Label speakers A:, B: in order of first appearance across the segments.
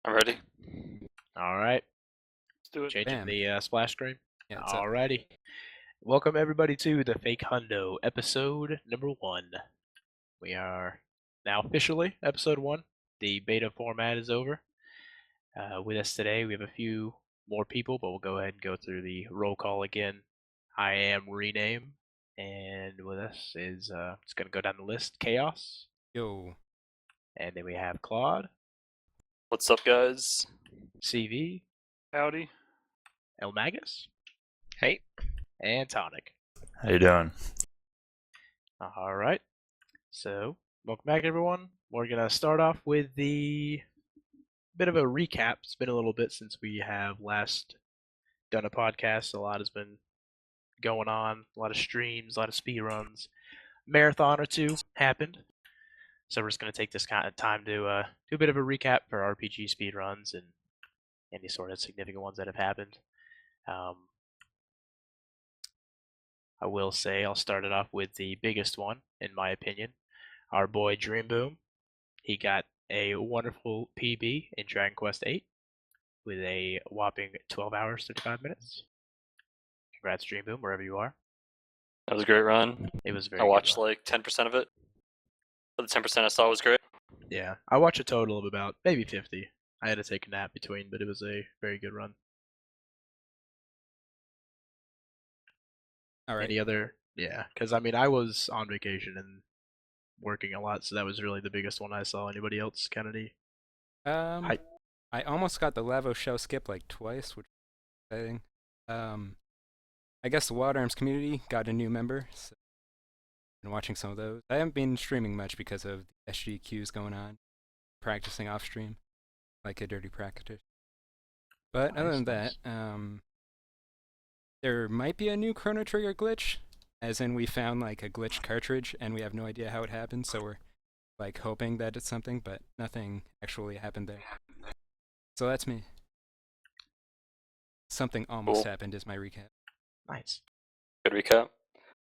A: I'm ready.
B: All right,
C: Let's do it.
B: changing
D: Bam.
B: the splash screen.
D: Yeah, what's up?
B: Alrighty, welcome everybody to the Fake Hundo episode number 1. We are now officially episode 1. The beta format is over. With us today, we have a few more people, but we'll go ahead and go through the roll call again. I am Rename, and with us is it's gonna go down the list. Chaos,
D: Yo.
B: and then we have Claude,
A: What's up, guys?
B: CV,
C: Howdy.
B: El Magus,
E: Hey.
B: and Tonic.
E: How you doing?
B: All right. So, welcome back, everyone. We're gonna start off with the bit of a recap. It's been a little bit since we have last done a podcast. A lot has been going on. A lot of streams, a lot of speed runs. Marathon or two happened. So we're just gonna take this kind of time to do a bit of a recap for RPG speed runs and any sort of significant ones that have happened. I will say I'll start it off with the biggest one, in my opinion. Our boy Dream Boom. He got a wonderful PB in Dragon Quest VIII with a whopping 12 hours, 35 minutes. Congrats, Dream Boom, wherever you are.
A: That was a great run.
B: It was a very
A: I
B: good
A: watched
B: run.
A: like 10% of it, but the 10% I saw was great.
B: Yeah, I watched a total of about maybe 50. I had to take a nap between, but it was a very good run.
D: All right.
B: Any other? Yeah, because I mean, I was on vacation and working a lot, so that was really the biggest one I saw. Anybody else, Kennedy?
D: I almost got the Lavo show skip like twice, which was exciting. I guess the Wild Arms community got a new member, so I've been watching some of those. I haven't been streaming much because of the SGQs going on, practicing off stream, like a dirty practice. But other than that, there might be a new Chrono Trigger glitch, as in we found like a glitched cartridge and we have no idea how it happened, so we're like hoping that it's something, but nothing actually happened there. So that's me. Something almost happened is my recap.
B: Nice.
A: Good recap.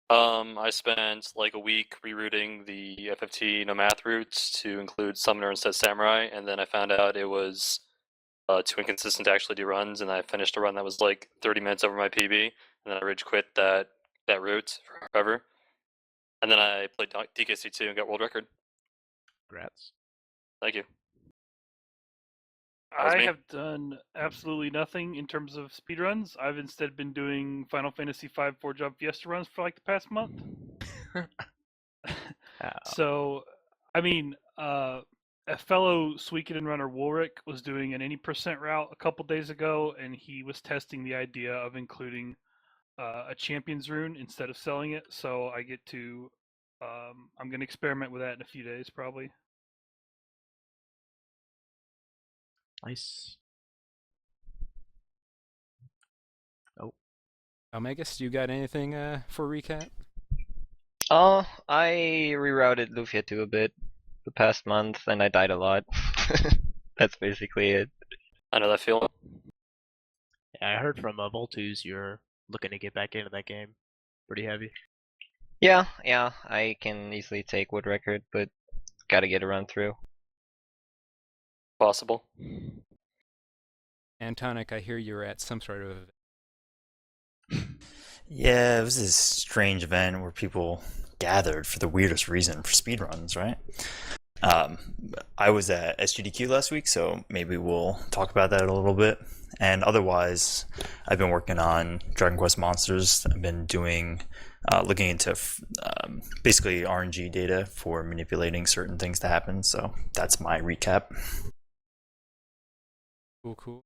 A: I spent like a week rerouting the FFT no math routes to include Summoner instead of Samurai, and then I found out it was too inconsistent to actually do runs, and I finished a run that was like 30 minutes over my PB, and then I rage quit that route forever. And then I played DKC2 and got world record.
B: Congrats.
A: Thank you.
C: I have done absolutely nothing in terms of speedruns. I've instead been doing Final Fantasy V 4-job Fiesta runs for like the past month. So, I mean, a fellow Suikoden runner, Woolrick, was doing an 80% route a couple days ago, and he was testing the idea of including a Champion's Rune instead of selling it. So I get to, I'm going to experiment with that in a few days, probably.
B: Nice. Oh.
D: Omegas, you got anything for recap?
E: I rerouted Lufia 2 a bit the past month, and I died a lot. That's basically it.
A: I know that feeling.
B: Yeah, I heard from Voltus you're looking to get back into that game. Pretty heavy.
E: Yeah, I can easily take wood record, but gotta get a run through.
A: Possible.
D: Antonic, I hear you're at some sort of...
F: Yeah, it was this strange event where people gathered for the weirdest reason for speedruns, right? I was at SGDQ last week, so maybe we'll talk about that a little bit. And otherwise, I've been working on Dragon Quest Monsters. I've been doing, looking into basically RNG data for manipulating certain things to happen. So that's my recap.
D: Cool.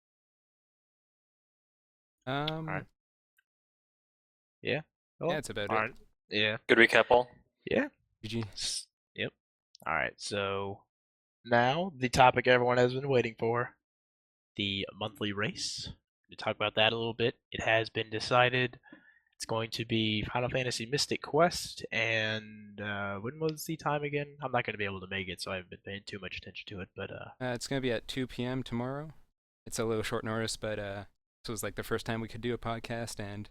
B: Alright. Yeah.
D: Yeah, that's about
B: Alright.
D: it.
B: Yeah.
A: Good recap, Paul.
B: Yeah.
D: GG.
B: Yep. Alright, so now the topic everyone has been waiting for. The monthly race. To talk about that a little bit. It has been decided it's going to be Final Fantasy Mystic Quest, and when was the time again? I'm not going to be able to make it, so I haven't been paying too much attention to it, but
D: It's going to be at 2 p.m. tomorrow. It's a little short notice, but this was like the first time we could do a podcast, and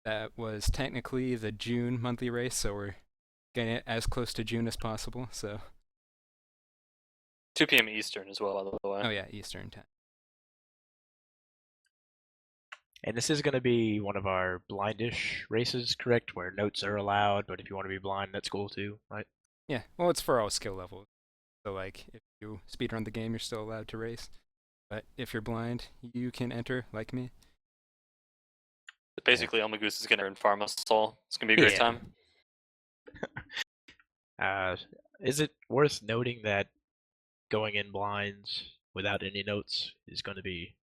D: that was technically the June monthly race, so we're getting it as close to June as possible, so
A: 2 p.m. Eastern as well, by the way.
D: Oh yeah, Eastern time.
B: And this is going to be one of our blindish races, correct? Where notes are allowed, but if you want to be blind, that's cool too, right?
D: Yeah, well, it's for all skill levels. So like, if you speedrun the game, you're still allowed to race. But if you're blind, you can enter like me.
A: Basically, Elmagoose is gonna farm us all. It's gonna be a great
B: Yeah.
A: time.
B: Is it worth noting that going in blinds without any notes is going to be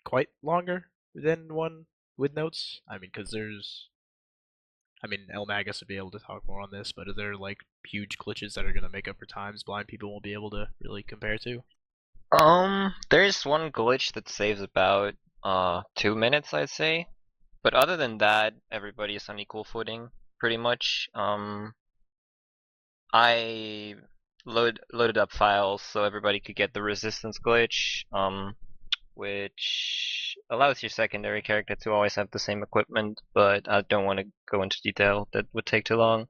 B: quite longer than one with notes? I mean, because El Magus would be able to talk more on this, but are there like huge glitches that are going to make up for times blind people won't be able to really compare to?
E: There's one glitch that saves about 2 minutes, I'd say. But other than that, everybody is on equal footing, pretty much. I loaded up files so everybody could get the resistance glitch, which allows your secondary character to always have the same equipment, but I don't want to go into detail, that would take too long.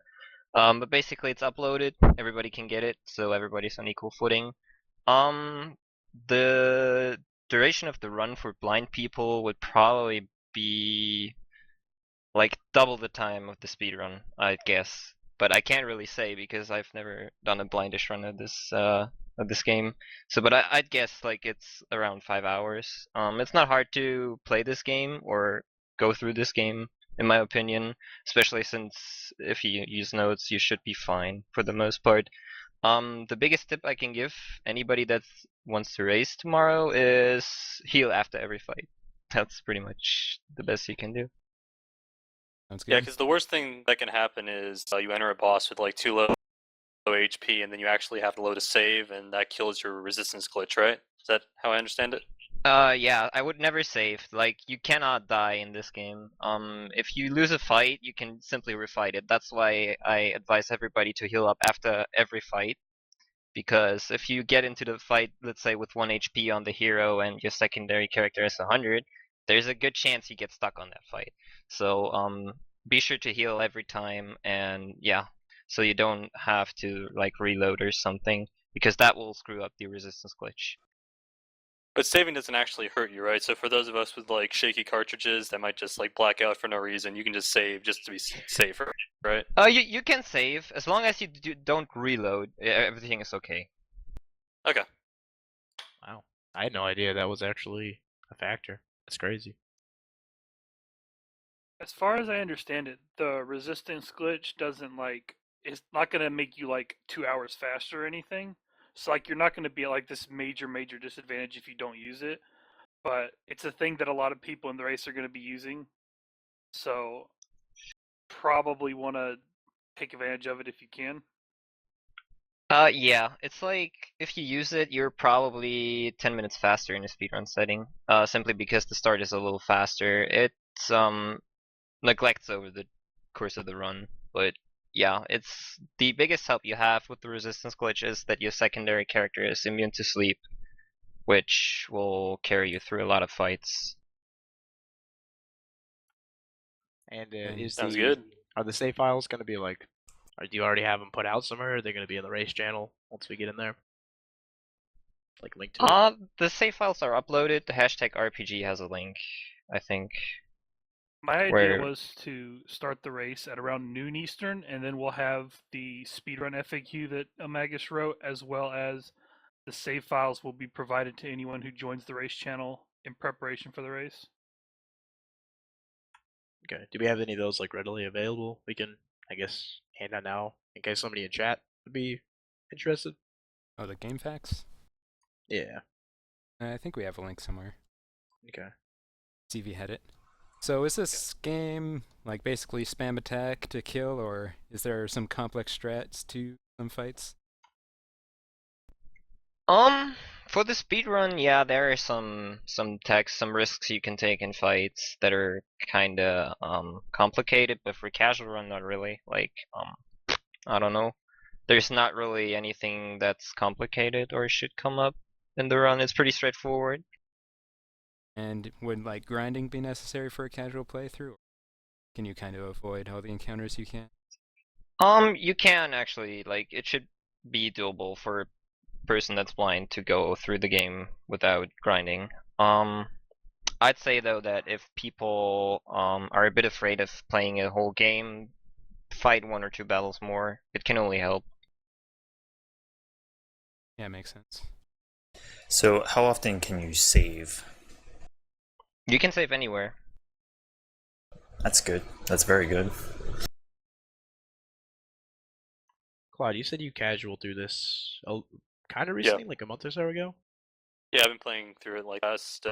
E: But basically it's uploaded, everybody can get it, so everybody's on equal footing. The duration of the run for blind people would probably be like double the time of the speedrun, I'd guess. But I can't really say because I've never done a blindish run of this game. So, but I'd guess like it's around 5 hours. It's not hard to play this game or go through this game, in my opinion. Especially since if you use notes, you should be fine for the most part. The biggest tip I can give anybody that wants to race tomorrow is heal after every fight. That's pretty much the best you can do.
D: Sounds
A: Yeah,
D: good.
A: because the worst thing that can happen is you enter a boss with like too low HP, and then you actually have to load a save, and that kills your resistance glitch, right? Is that how I understand it?
E: Yeah, I would never save. Like, you cannot die in this game. If you lose a fight, you can simply refight it. That's why I advise everybody to heal up after every fight. Because if you get into the fight, let's say with 1 HP on the hero and your secondary character has 100, there's a good chance you get stuck on that fight. So, be sure to heal every time, and yeah, so you don't have to, like, reload or something, because that will screw up the resistance glitch.
A: But saving doesn't actually hurt you, right? So for those of us with like shaky cartridges that might just like black out for no reason, you can just save just to be safer, right?
E: You can save as long as you don't reload. Everything is okay.
A: Okay.
B: Wow. I had no idea that was actually a factor. That's crazy.
C: As far as I understand it, the resistance glitch doesn't like it's not gonna make you like 2 hours faster or anything. So like you're not gonna be at like this major disadvantage if you don't use it. But it's a thing that a lot of people in the race are gonna be using. So probably wanna take advantage of it if you can.
E: Yeah, it's like if you use it, you're probably 10 minutes faster in a speedrun setting. Simply because the start is a little faster. It's neglects over the course of the run, but yeah, it's the biggest help you have with the resistance glitch is that your secondary character is immune to sleep, which will carry you through a lot of fights.
B: And
A: Sounds good.
B: are the save files going to be like, or do you already have them put out somewhere? Or are they going to be in the race channel once we get in there? Like linked to it?
E: The save files are uploaded. The hashtag RPG has a link, I think.
C: My idea
E: Where-
C: was to start the race at around noon Eastern, and then we'll have the speedrun FAQ that Amagus wrote, as well as the save files will be provided to anyone who joins the race channel in preparation for the race.
B: Okay. Do we have any of those like readily available? We can, I guess, hand out now in case somebody in chat would be interested.
D: Oh, the game facts?
B: Yeah.
D: I think we have a link somewhere.
B: Okay.
D: See if you had it. So is this game like basically spam attack to kill, or is there some complex strats to some fights?
E: For the speedrun, yeah, there are some risks you can take in fights that are kinda complicated, but for casual run, not really. Like, I don't know. There's not really anything that's complicated or should come up in the run. It's pretty straightforward.
D: And would like grinding be necessary for a casual playthrough? Can you kind of avoid all the encounters you can?
E: You can actually, like, it should be doable for person that's blind to go through the game without grinding. I'd say though that if people are a bit afraid of playing a whole game, fight 1 or 2 battles more. It can only help.
D: Yeah, makes sense.
F: So, how often can you save?
E: You can save anywhere.
F: That's good. That's very good.
B: Claude, you said you casual through this kind of recently, like a month or so ago?
A: Yeah, I've been playing through it like last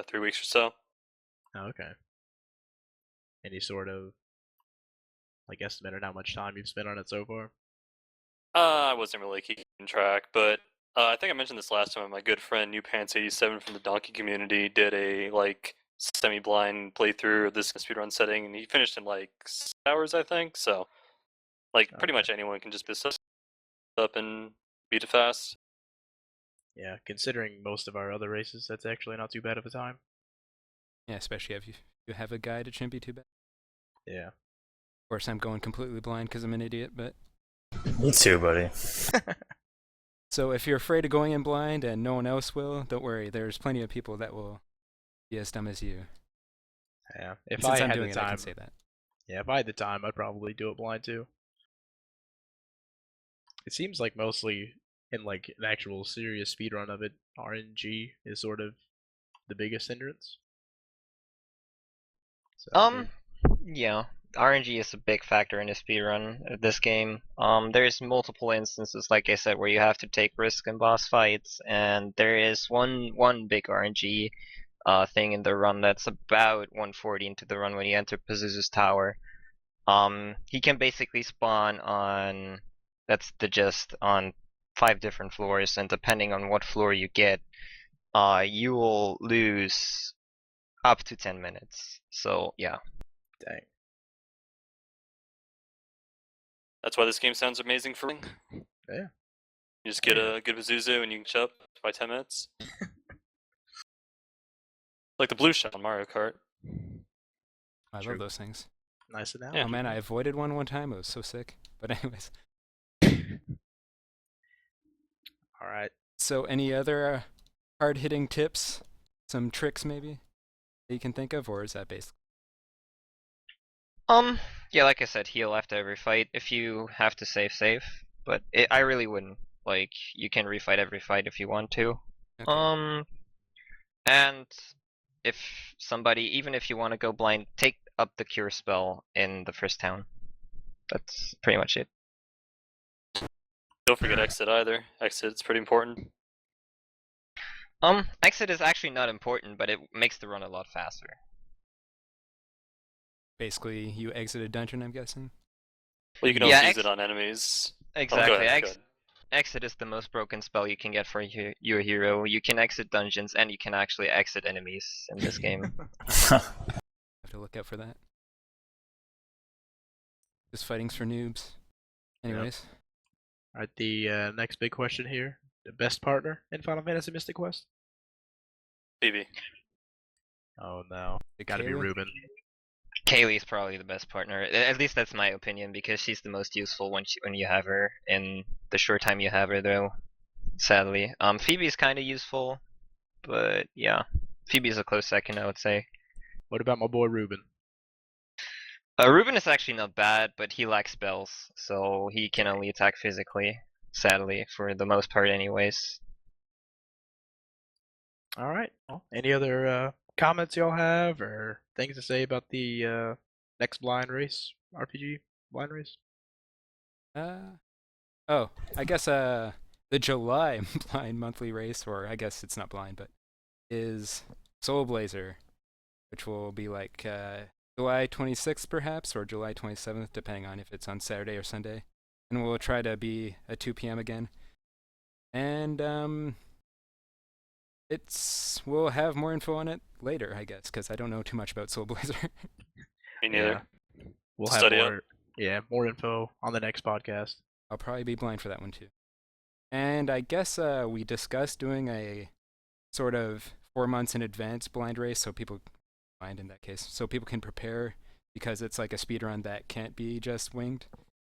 A: 3 weeks or so.
B: Oh, okay. Any sort of like estimate on how much time you've spent on it so far?
A: I wasn't really keeping track, but I think I mentioned this last time. My good friend New Pants 87 from the Donkey community did a like semi-blind playthrough of this speedrun setting, and he finished in like 6 hours, I think. So, like, pretty much anyone can just pick up and beat it fast.
B: Yeah, considering most of our other races, that's actually not too bad of a time.
D: Yeah, especially if you have a guide, it shouldn't be too bad.
B: Yeah.
D: Of course, I'm going completely blind because I'm an idiot, but...
F: Me too, buddy.
D: So if you're afraid of going in blind and no one else will, don't worry. There's plenty of people that will be as dumb as you.
B: Yeah. If
D: Since
B: I
D: I'm
B: had
D: doing
B: the
D: it, I
B: time,
D: can say that.
B: yeah, if I had the time, I'd probably do it blind too. It seems like mostly in like an actual serious speedrun of it, RNG is sort of the biggest hindrance. So,
E: Yeah. RNG is a big factor in the speedrun of this game. There's multiple instances, like I said, where you have to take risk in boss fights, and there is one big RNG thing in the run that's about 140 into the run when you enter Pazuzu's tower. He can basically spawn on, that's the gist, on 5 different floors, and depending on what floor you get, you will lose up to 10 minutes. So yeah.
B: dang.
A: That's why this game sounds amazing for me.
B: Yeah.
A: You just get
B: Yeah.
A: a good Pazuzu and you can shut up by 10 minutes. Like the blue shell on Mario Kart.
D: I
B: True.
D: love those things.
B: Nice analogy.
A: Yeah.
D: Oh man, I avoided one time. It was so sick. But anyways.
B: All right.
D: So any other hard-hitting tips? Some tricks maybe that you can think of? Or is that basically...
E: Yeah, like I said, heal after every fight. If you have to save. But I really wouldn't. Like, you can refight every fight if you want to.
D: Okay.
E: And if somebody, even if you want to go blind, take up the cure spell in the first town. That's pretty much it.
A: Don't forget exit either. Exit's pretty important.
E: Exit is actually not important, but it makes the run a lot faster.
D: Basically, you exit a dungeon, I'm guessing?
A: Well, you can
E: Yeah,
A: always use it on enemies.
E: Exactly.
A: Oh, go ahead.
E: Exit is the most broken spell you can get for your hero. You can exit dungeons, and you can actually exit enemies in this game.
D: Have to look out for that. Just fighting's for noobs. Anyways.
B: All right. The next big question here: the best partner in Final Fantasy Mystic Quest?
A: BB.
B: Oh no,
D: Big
B: gotta be
D: Kaylee?
B: Ruben.
E: Kaylee is probably the best partner. At least that's my opinion, because she's the most useful when you have her in the short time you have her, though. Sadly, Phoebe's kind of useful, but yeah, Phoebe's a close second, I would say.
B: What about my boy Ruben?
E: Ruben is actually not bad, but he lacks spells, so he can only attack physically. Sadly, for the most part, anyways.
B: All right. Well, any other comments y'all have or things to say about the next blind race RPG blind race?
D: Oh, I guess the July blind monthly race, or I guess it's not blind, but is Soul Blazer, which will be like July 26th perhaps, or July 27th, depending on if it's on Saturday or Sunday. And we'll try to be at 2 p.m. again. And we'll have more info on it later, I guess, because I don't know too much about Soul Blazer.
A: Me neither.
B: Yeah. We'll have
A: Study
B: more.
A: up.
B: Yeah, more info on the next podcast.
D: I'll probably be blind for that one too. And I guess we discussed doing a sort of 4 months in advance blind race, so people blind in that case, so people can prepare, because it's like a speed run that can't be just winged.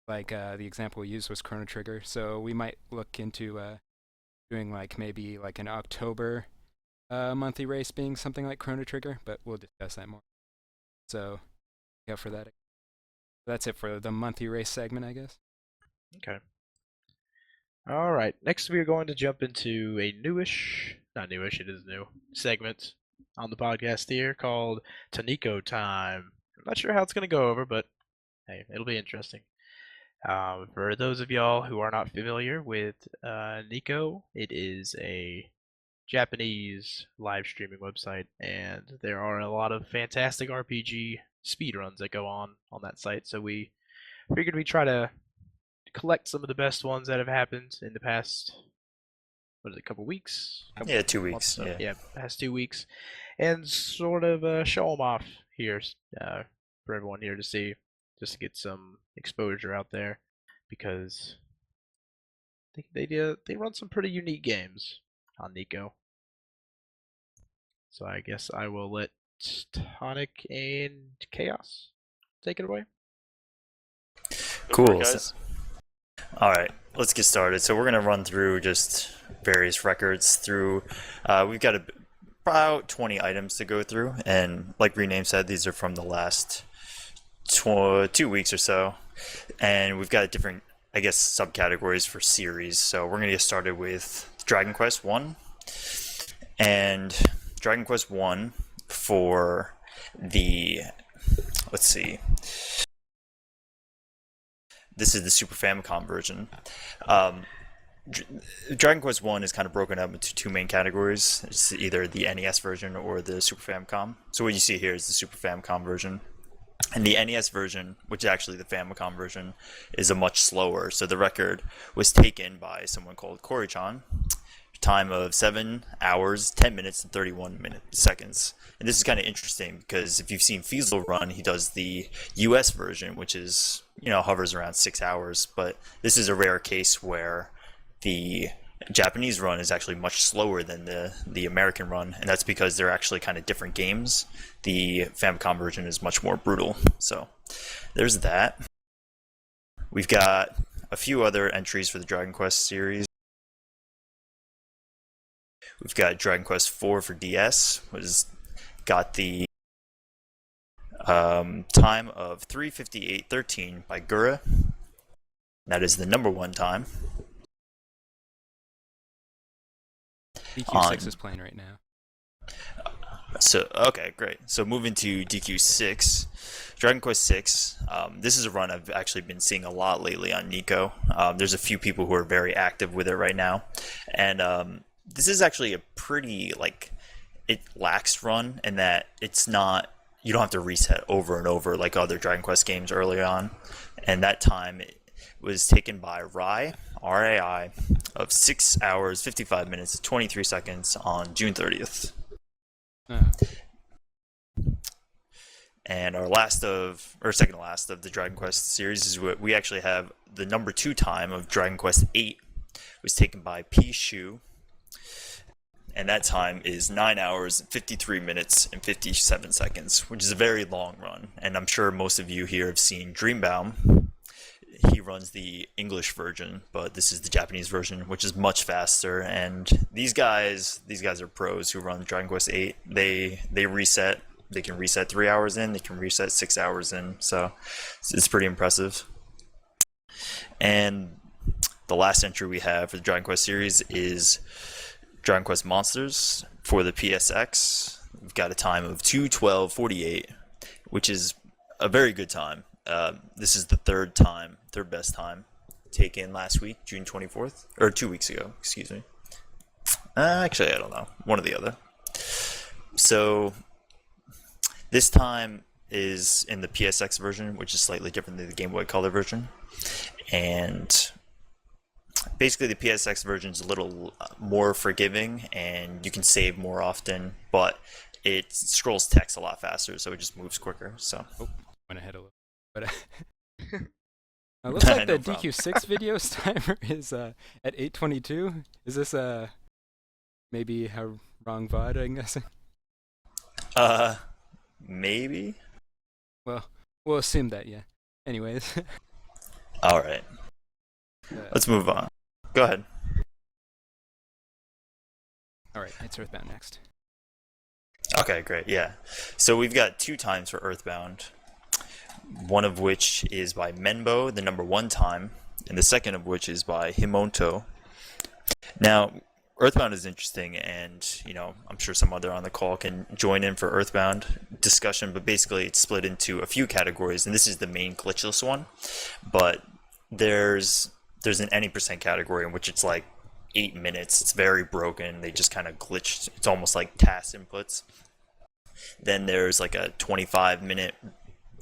D: Like the example we used was Chrono Trigger, so we might look into doing like maybe like an October monthly race being something like Chrono Trigger, but we'll discuss that more. So, yeah, for that. That's it for the monthly race segment, I guess.
B: Okay. All right. Next, we are going to jump into a not newish, it is new, segment on the podcast here called Taniko Time. I'm not sure how it's going to go over, but hey, it'll be interesting. For those of y'all who are not familiar with Nico, it is a Japanese live streaming website, and there are a lot of fantastic RPG speedruns that go on that site. So we figured we'd try to collect some of the best ones that have happened in the past, what is it, couple weeks?
F: Yeah, 2
B: months,
F: weeks.
B: so,
F: Yeah.
B: past 2 weeks, and sort of show them off here for everyone here to see, just to get some exposure out there, because they run some pretty unique games on Nico. So I guess I will let Tonic and Chaos take it away.
A: Go for it,
F: Cool.
A: guys.
F: All right, let's get started. So we're gonna run through just various records through. We've got about 20 items to go through, and like Rename said, these are from the last 2 weeks or so, and we've got different, I guess, subcategories for series. So we're gonna get started with Dragon Quest 1, and Dragon Quest 1 for the, let's see, this is the Super Famicom version. Dragon Quest 1 is kind of broken up into two main categories. It's either the NES version or the Super Famicom. So what you see here is the Super Famicom version. And the NES version, which is actually the Famicom version, is a much slower. So the record was taken by someone called Corey-chan. Time of 7 hours, 10 minutes, and 31 seconds. And this is kind of interesting because if you've seen Fiesel run, he does the US version, which is, hovers around 6 hours. But this is a rare case where the Japanese run is actually much slower than the American run, and that's because they're actually kind of different games. The Famicom version is much more brutal. So there's that. We've got a few other entries for the Dragon Quest series. We've got Dragon Quest IV for DS, which has got the time of 3:58:13 by Gura. That is the #1 time.
D: DQ6 is playing right now.
F: So okay, great. So moving to DQ6, Dragon Quest VI. This is a run I've actually been seeing a lot lately on Nico. There's a few people who are very active with it right now, and this is actually a pretty lax run in that it's not, you don't have to reset over and over like other Dragon Quest games early on. And that time was taken by RAI of 6 hours, 55 minutes, 23 seconds on June 30th. And our second to last of the Dragon Quest series is what we actually have. The #2 time of Dragon Quest VIII was taken by P. Shu, and that time is 9 hours, 53 minutes, and 57 seconds, which is a very long run. And I'm sure most of you here have seen Dreambaum. He runs the English version, but this is the Japanese version, which is much faster. And these guys are pros who run Dragon Quest VIII. They reset. They can reset 3 hours in. They can reset 6 hours in. So it's pretty impressive. And the last entry we have for the Dragon Quest series is Dragon Quest Monsters for the PSX. We've got a time of 2:12:48, which is a very good time. This is the third best time, taken last week, June 24th, or 2 weeks ago, excuse me. Actually, I don't know, one or the other. So this time is in the PSX version, which is slightly different than the Game Boy Color version. And basically the PSX version is a little more forgiving, and you can save more often, but it scrolls text a lot faster, so it just moves quicker. So
D: Went ahead a little, but it looks like
F: No
D: the
F: problem.
D: DQ6 videos timer is at 8:22. Is this maybe a wrong VOD, I'm guessing?
F: Maybe.
D: Well, we'll assume that, yeah. Anyways,
F: All right, let's move on. Go ahead.
D: All right, it's Earthbound next.
F: Okay, great. Yeah. So we've got 2 times for Earthbound. One of which is by Menbo, the number 1 time, and the second of which is by Himonto. Now, Earthbound is interesting, and I'm sure some other on the call can join in for Earthbound discussion. But basically, it's split into a few categories, and this is the main glitchless one. But there's an any percent category in which it's like 8 minutes. It's very broken. They just kind of glitched. It's almost like task inputs. Then there's like a 25-minute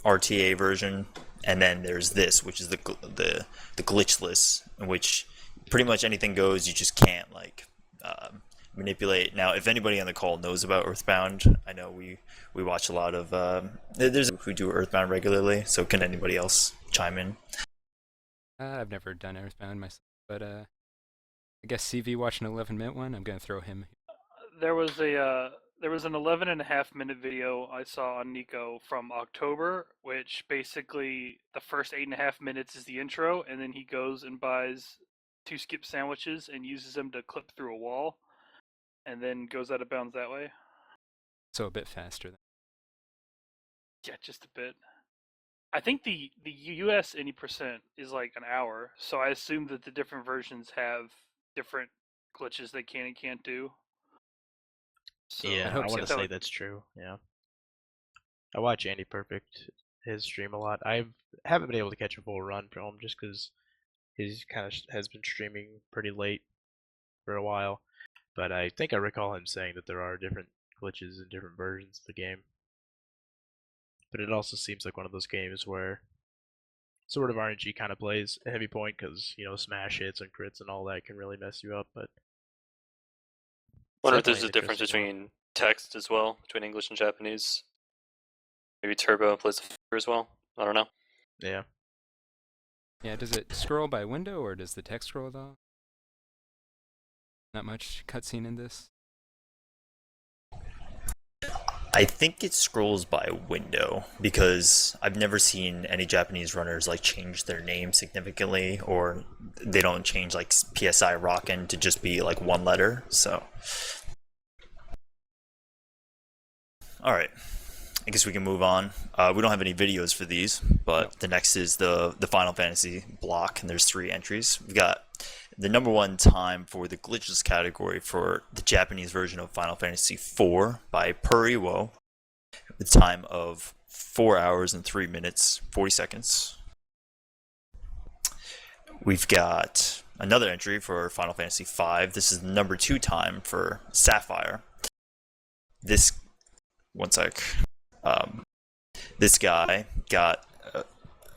F: RTA version, and then there's this, which is the glitchless, in which pretty much anything goes. You just can't manipulate. Now, if anybody on the call knows about Earthbound, I know we watch a lot of there's who do Earthbound regularly. So can anybody else chime in?
D: I've never done Earthbound myself, but I guess CV watched an 11-minute one. I'm gonna throw him.
C: There was an 11.5-minute video I saw on Nico from October, which basically the first 8.5 minutes is the intro, and then he goes and buys 2 skip sandwiches and uses them to clip through a wall, and then goes out of bounds that way.
D: So a bit faster.
C: Yeah, just a bit. I think the US any percent is like an hour, so I assume that the different versions have different glitches they can and can't do. So,
B: Yeah,
D: hope
B: I want to
D: so.
B: say that's true. Yeah, I watch Andy Perfect, his stream a lot. I haven't been able to catch a full run from him just because he's kind of has been streaming pretty late for a while. But I think I recall him saying that there are different glitches in different versions of the game. But it also seems like one of those games where sort of RNG kind of plays a heavy point because smash hits and crits and all that can really mess you up. But
A: Wonder if there's a
B: definitely an
A: difference
B: interesting one.
A: between text as well, between English and Japanese. Maybe Turbo plays a factor as well. I don't know.
B: Yeah.
D: Yeah, does it scroll by window or does the text scroll at all? Not much cutscene in this.
F: I think it scrolls by window because I've never seen any Japanese runners change their name significantly, or they don't change PSI Rockin' to just be one letter. So, all right, I guess we can move on. We don't have any videos for these, but the next is the Final Fantasy block, and there's 3 entries. We've got the number 1 time for the glitchless category for the Japanese version of Final Fantasy IV by Puriwo, with a time of 4 hours and 3 minutes 40 seconds. We've got another entry for Final Fantasy V. This is the number 2 time for Sapphire. This guy got a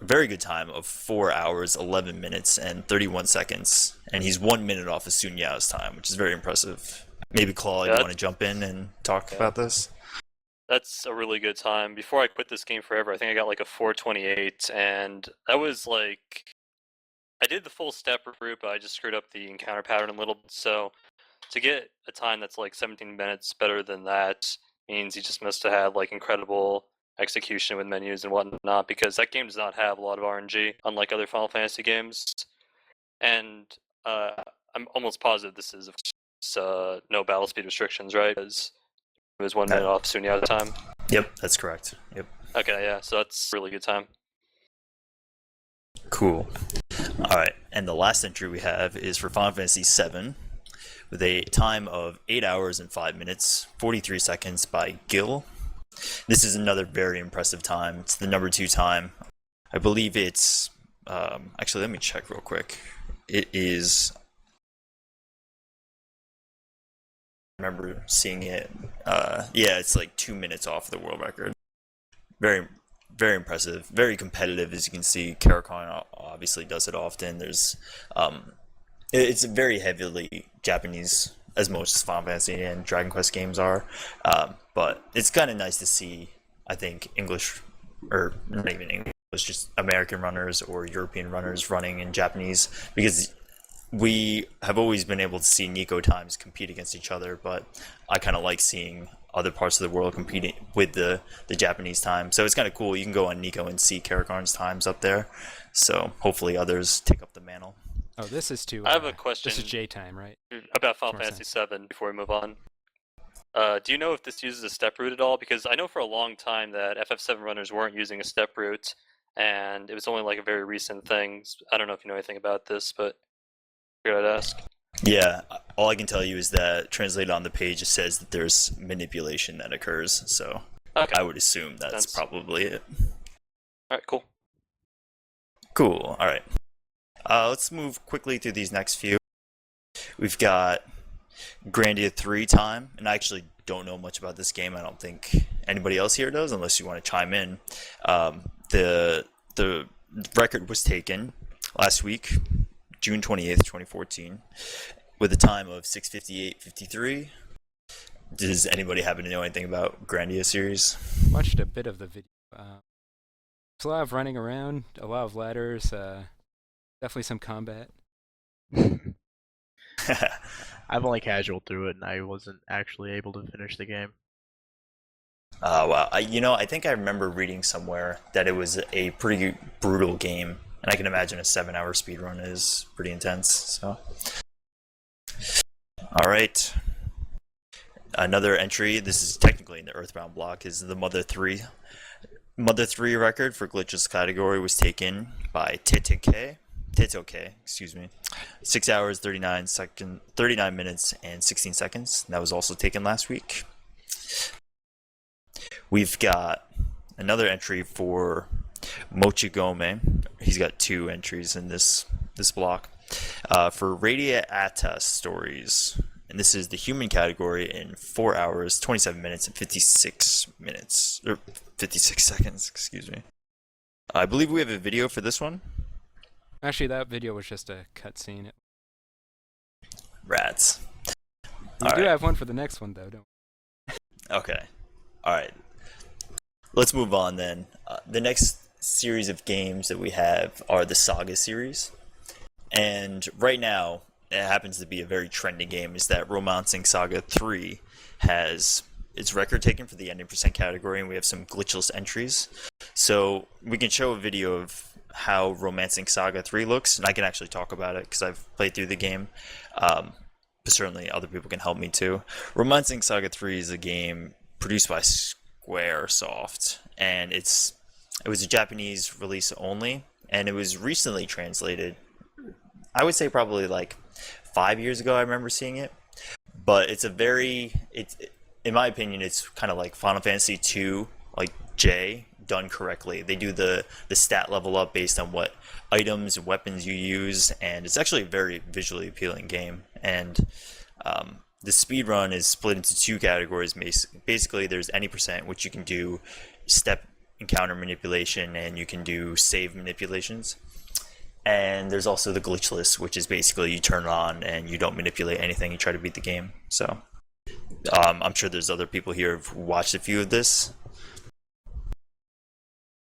F: very good time of 4 hours, 11 minutes, and 31 seconds, and he's 1 minute off of Sun Yao's time, which is very impressive. Maybe Claw, you want to jump in and talk about this?
A: That's a really good time. Before I quit this game forever, I think I got a 4:28, and that was I did the full step route, but I just screwed up the encounter pattern a little bit. So to get a time that's 17 minutes better than that means you just must have had incredible execution with menus and whatnot, because that game does not have a lot of RNG, unlike other Final Fantasy games. And I'm almost positive this is no battle speed restrictions, right? Because it was 1 minute off Sun Yao time.
F: Yep, that's correct. Yep.
A: Okay, yeah, so that's a really good time.
F: Cool. All right, and the last entry we have is for Final Fantasy VII, with a time of 8 hours and 5 minutes, 43 seconds by Gil. This is another very impressive time. It's the number 2 time. I believe it's... actually, let me check real quick. It is... I remember seeing it. Yeah, it's 2 minutes off the world record. Very, very impressive. Very competitive, as you can see. Karakon obviously does it often. There's... it's very heavily Japanese, as most Final Fantasy and Dragon Quest games are. But it's kind of nice to see, I think, English, or not even English, just American runners or European runners running in Japanese, because we have always been able to see Nico times compete against each other, but I kind of like seeing other parts of the world competing with the Japanese time. So it's kind of cool. You can go on Nico and see Karakorn's times up there. So hopefully others take up the mantle.
D: Oh, this is to.
A: I have a question.
D: This is J time, right?
A: About Final
D: Makes more
A: Fantasy VII before we move on. Do you know if this uses a step root at all? Because I know for a long time that FF7 runners weren't using a step root, and it was only like a very recent thing. I don't know if you know anything about this, but I figured I'd ask.
F: Yeah, all I can tell you is that translated on the page it says that there's manipulation that occurs, so
A: Okay.
F: I would assume that's probably it.
A: Alright, cool.
F: Cool, alright. Let's move quickly through these next few. We've got Grandia 3 time, and I actually don't know much about this game. I don't think anybody else here does, unless you want to chime in. The record was taken last week, June 28th, 2014, with a time of 6:58:53. Does anybody happen to know anything about Grandia series?
D: Watched a bit of the video. There's a lot of running around, a lot of ladders, definitely some combat.
B: I've only casualed through it, and I wasn't actually able to finish the game.
F: Wow. I think I remember reading somewhere that it was a pretty brutal game, and I can imagine a 7-hour speedrun is pretty intense. So, all right. Another entry. This is technically in the Earthbound block. Is the Mother 3. Mother 3 record for glitchless category was taken by Tetoke, 6 hours, 39 minutes, and 16 seconds. That was also taken last week. We've got another entry for Mochigome. He's got 2 entries in this block. For Radia Atas stories. And this is the human category in 4 hours, 27 minutes, and 56 seconds, excuse me. I believe we have a video for this one.
D: Actually, that video was just a cutscene.
F: Rats.
D: We do have one for the next one, though, don't we?
F: Okay. Alright. Let's move on then. The next series of games that we have are the Saga series. And right now, it happens to be a very trendy game, is that Romancing Saga 3 has its record taken for the ending percent category, and we have some glitchless entries. So we can show a video of how Romancing Saga 3 looks, and I can actually talk about it because I've played through the game. But certainly other people can help me too. Romancing Saga 3 is a game produced by Squaresoft, and it was a Japanese release only, and it was recently translated. I would say probably like 5 years ago I remember seeing it, but in my opinion, it's kind of like Final Fantasy 2, like J, done correctly. They do the stat level up based on what items and weapons you use, and it's actually a very visually appealing game. And the speed run is split into 2 categories. Basically, there's any percent, which you can do step encounter manipulation, and you can do save manipulations. And there's also the glitchless, which is basically you turn it on and you don't manipulate anything, you try to beat the game. So I'm sure there's other people here who've watched a few of this.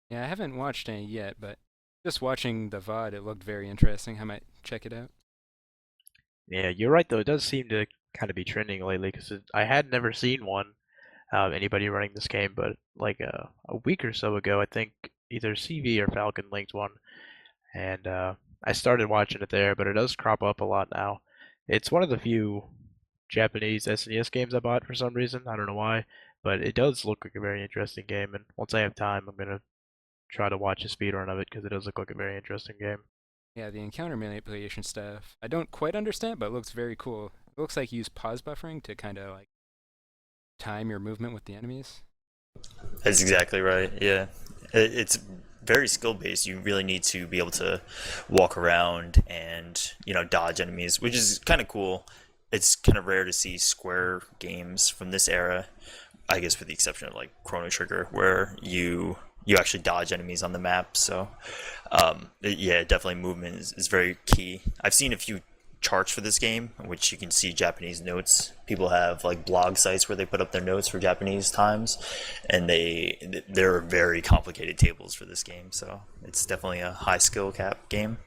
D: Yeah, I haven't watched any yet, but just watching the VOD, it looked very interesting. I might check it out.
B: Yeah, you're right, though. It does seem to kind of be trending lately, because I had never seen one, anybody running this game, but like a week or so ago, I think either CV or Falcon linked one. And I started watching it there, but it does crop up a lot now. It's one of the few Japanese SNES games I bought for some reason. I don't know why, but it does look like a very interesting game. And once I have time, I'm gonna try to watch a speedrun of it because it does look like a very interesting game.
D: Yeah, the encounter manipulation stuff, I don't quite understand, but it looks very cool. It looks like you use pause buffering to kind of like time your movement with the enemies.
F: That's exactly right. Yeah, it's very skill based. You really need to be able to walk around and dodge enemies, which is kind of cool. It's kind of rare to see Square games from this era, I guess, with the exception of like Chrono Trigger, where you actually dodge enemies on the map. So yeah, definitely movement is very key. I've seen a few charts for this game in which you can see Japanese notes. People have like blog sites where they put up their notes for Japanese times, and they're very complicated tables for this game, so it's definitely a high skill cap game.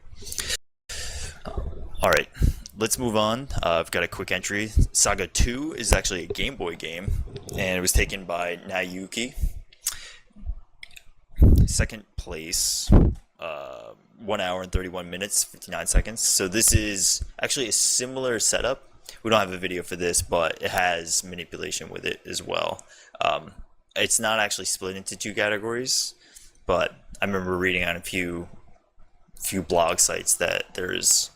F: Alright, let's move on. I've got a quick entry. Saga 2 is actually a Game Boy game, and it was taken by Nayuki. Second place, 1 hour and 31 minutes, 59 seconds. So this is actually a similar setup. We don't have a video for this, but it has manipulation with it as well. It's not actually split into two categories, but I remember reading on a few blog sites that there's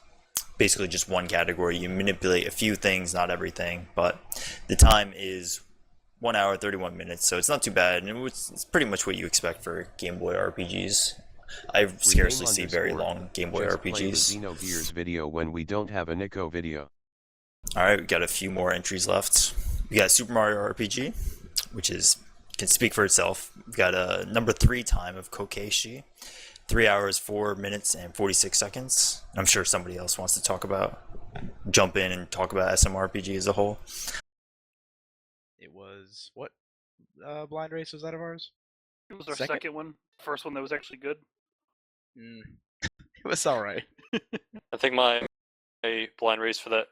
F: basically just one category. You manipulate a few things, not everything, but the time is 1 hour 31 minutes, so it's not too bad, and it's pretty much what you expect for Game Boy RPGs. I scarcely see very long Game Boy
G: Just play the
F: RPGs.
G: Xenogears video when we don't have a Nico video.
F: Alright, we got a few more entries left. We got Super Mario RPG, which can speak for itself. We got a number 3 time of Kokeishi, 3 hours 4 minutes and 46 seconds. I'm sure somebody else wants to jump in and talk about SMRPG as a whole.
B: It was what blind race was that of ours?
C: It was our
B: Second?
C: second one. First one that was actually good.
B: It was all right.
A: I think my blind race for that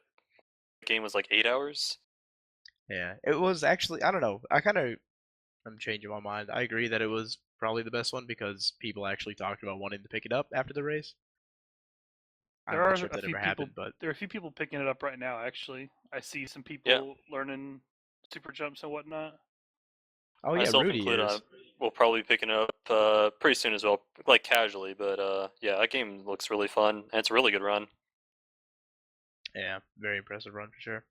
A: game was like 8 hours.
B: Yeah, it was actually. I don't know. I'm changing my mind. I agree that it was probably the best one because people actually talked about wanting to pick it up after the race. I'm
C: There are
B: not sure if
C: a
B: that
C: few
B: ever
C: people.
B: happened, but
C: There are a few people picking it up right now. Actually, I see some people learning super jumps and whatnot.
B: oh yeah,
A: Myself
B: Rudy
A: included,
B: is.
A: we'll probably be picking it up pretty soon as well, like casually. But yeah, that game looks really fun, and it's a really good run.
B: Yeah, very impressive run for sure.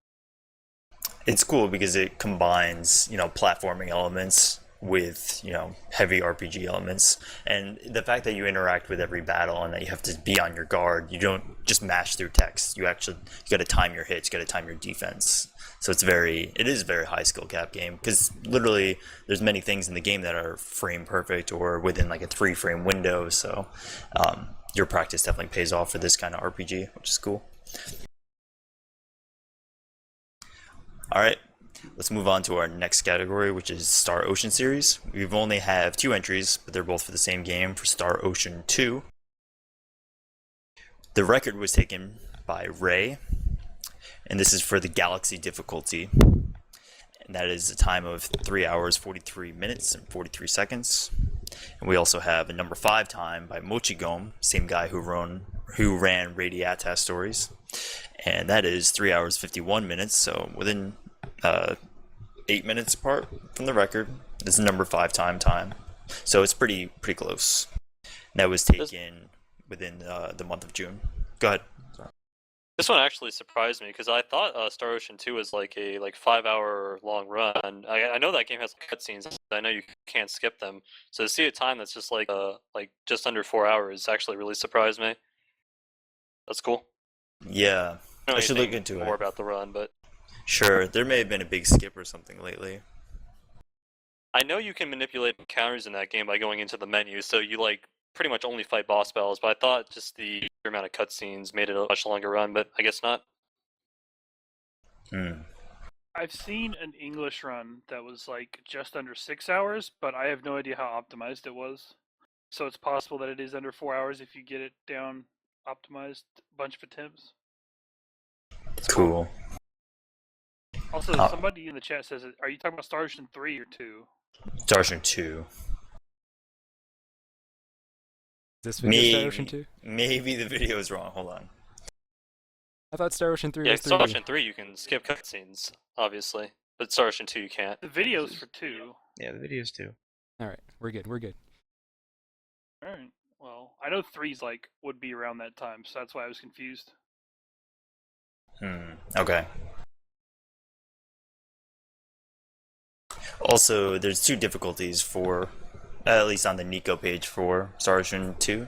F: It's cool because it combines, platforming elements with, heavy RPG elements. And the fact that you interact with every battle and that you have to be on your guard, you don't just mash through text. You got to time your hits, you got to time your defense. So it is a very high skill cap game because literally there's many things in the game that are frame perfect or within like a 3-frame window. So your practice definitely pays off for this kind of RPG, which is cool. All right, let's move on to our next category, which is Star Ocean series. We've only have 2 entries, but they're both for the same game, for Star Ocean 2. The record was taken by Ray, and this is for the Galaxy difficulty. And that is a time of 3 hours, 43 minutes, and 43 seconds. And we also have a number 5 time by Mochigome, same guy who ran Radiata Stories. And that is 3 hours 51 minutes, so within 8 minutes apart from the record. This is number 5 time, so it's pretty close. And that was taken within the month of June. Go ahead.
A: This one actually surprised me because I thought Star Ocean 2 was like a 5-hour long run. I know that game has cutscenes. I know you can't skip them. So to see a time that's just like just under 4 hours actually really surprised me. That's cool.
F: Yeah,
A: I don't know
F: I should look
A: anything
F: into
A: more
F: it.
A: about the run, but
F: Sure, there may have been a big skip or something lately.
A: I know you can manipulate encounters in that game by going into the menu, so you pretty much only fight boss battles. But I thought just the amount of cutscenes made it a much longer run, but I guess not.
C: I've seen an English run that was like just under 6 hours, but I have no idea how optimized it was. So it's possible that it is under 4 hours if you get it down optimized a bunch of attempts.
F: Cool.
C: Also, somebody in the chat says, are you talking about Star Ocean 3 or 2?
F: Star Ocean 2.
D: Is this video Star Ocean 2?
F: Maybe the video is wrong. Hold on.
D: I thought Star Ocean 3
A: Yeah,
D: was 3D.
A: Star Ocean 3 you can skip cutscenes, obviously, but Star Ocean 2 you can't.
C: The video's for 2.
B: Yeah, the videos too.
D: Alright, we're good.
C: Alright. Well, I know 3's would be around that time, so that's why I was confused.
F: Okay. Also, there's 2 difficulties for, at least on the Nico page for Star Ocean 2,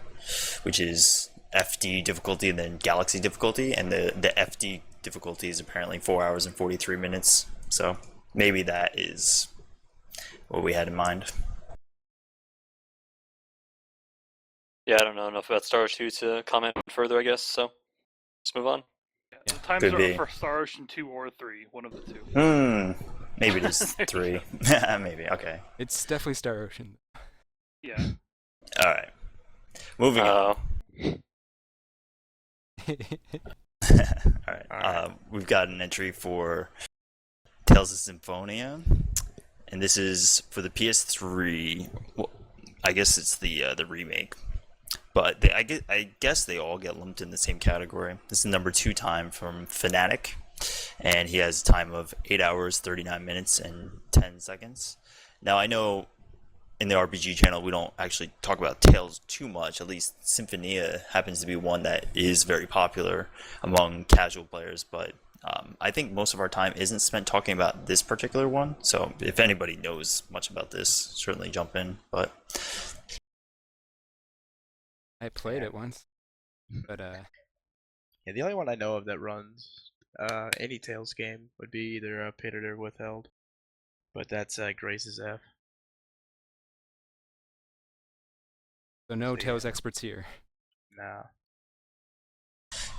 F: which is FD difficulty and then Galaxy difficulty, and the FD difficulty is apparently 4 hours and 43 minutes, so maybe that is what we had in mind.
A: Yeah, I don't know enough about Star Ocean 2 to comment further, I guess, so let's move on.
C: Yeah, the times
F: could
C: are
F: be.
C: for Star Ocean 2 or 3, one of the two.
F: Maybe it is 3. Maybe, okay.
D: It's definitely Star Ocean.
C: Yeah.
F: Alright. Moving on. Alright. We've got an entry for Tales of Symphonia, and this is for the PS3. Well, I guess it's the remake, but I guess they all get lumped in the same category. This is number 2 time from Fnatic, and he has a time of 8 hours, 39 minutes, and 10 seconds. Now, I know in the RPG channel we don't actually talk about Tales too much. At least Symphonia happens to be one that is very popular among casual players, but I think most of our time isn't spent talking about this particular one. So if anybody knows much about this, certainly jump in. But
D: I played it once, but
B: Yeah, the only one I know of that runs any Tales game would be either Pitted or Withheld. But that's Grace's F.
D: so no
B: So,
D: Tales
B: yeah.
D: experts here.
B: Nah.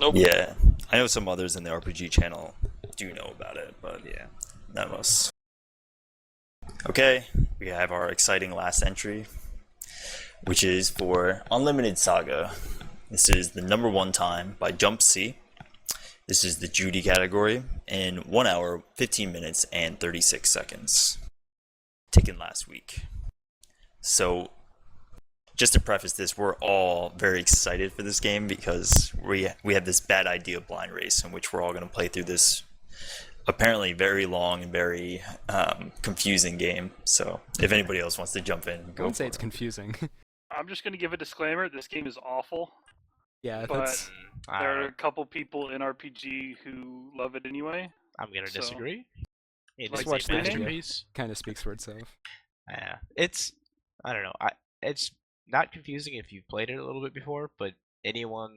A: Nope.
F: yeah, I know some others in the RPG channel do know about it, but
B: Yeah.
F: none of us. Okay, we have our exciting last entry, which is for Unlimited Saga. This is the number 1 time by Jump C. This is the Judy category in 1 hour, 15 minutes, and 36 seconds. Taken last week. So, just to preface this, we're all very excited for this game because we have this bad idea blind race in which we're all going to play through this apparently very long and very confusing game. So if anybody else wants to jump in,
D: I
F: go
D: wouldn't say
F: for
D: it's
F: it.
D: confusing.
C: I'm just going to give a disclaimer. This game is awful.
D: Yeah,
C: But
D: that's
C: there are a couple people in RPG who love it anyway.
B: I'm gonna
C: So-
B: disagree. It
C: Like
B: is
D: watch
B: a
D: the video.
B: masterpiece.
D: kind of speaks for itself.
B: Yeah, I don't know. It's not confusing if you've played it a little bit before, but anyone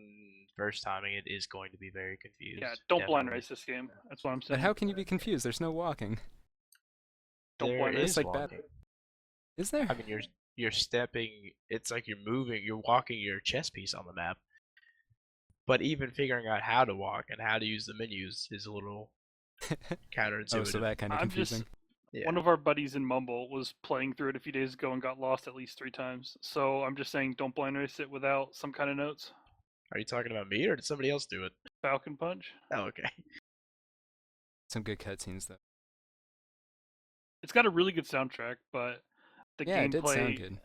B: first timing it is going to be very confused.
C: Yeah, don't blind
B: definitely.
C: race this game. That's what I'm saying.
D: But how can you be confused? There's no walking.
C: Don't
B: There
C: blind race.
B: is
D: It's like bad.
B: walking.
D: Is there?
B: I mean, you're stepping. It's like you're moving. You're walking your chess piece on the map. But even figuring out how to walk and how to use the menus is a little counterintuitive.
D: Oh, so that kind of
C: I'm just-
D: confusing.
B: Yeah.
C: One of our buddies in Mumble was playing through it a few days ago and got lost at least 3 times. So I'm just saying, don't blind race it without some kind of notes.
B: Are you talking about me or did somebody else do it?
C: Falcon Punch.
B: Oh, okay.
D: Some good cutscenes though.
C: It's got a really good soundtrack, but the
D: Yeah, it did sound
C: gameplay
D: good.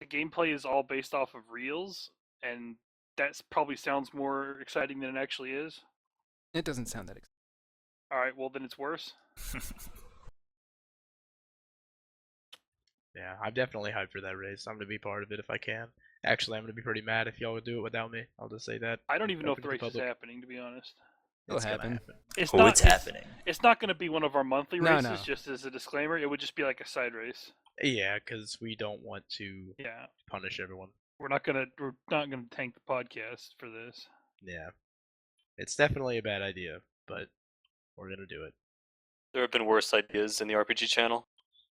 C: the gameplay is all based off of reels, and that probably sounds more exciting than it actually is.
D: It doesn't sound that exciting.
C: All right, well then it's worse.
B: Yeah, I'm definitely hyped for that race. I'm gonna be part of it if I can. Actually, I'm gonna be pretty mad if y'all would do it without me. I'll just say that.
C: I don't even know if
B: Open
C: the
B: to
C: race is
B: public.
C: happening, to be honest.
D: It'll
B: It's gonna
D: happen.
C: It's
F: Oh,
C: not.
F: it's happening.
C: It's not going to be one of our monthly
D: No,
C: races.
D: no.
C: Just as a disclaimer, it would just be like a side race.
B: Yeah, because we don't want to
C: Yeah,
B: punish everyone.
C: we're not gonna tank the podcast for this.
B: Yeah, it's definitely a bad idea, but we're gonna do it.
A: There have been worse ideas in the RPG channel.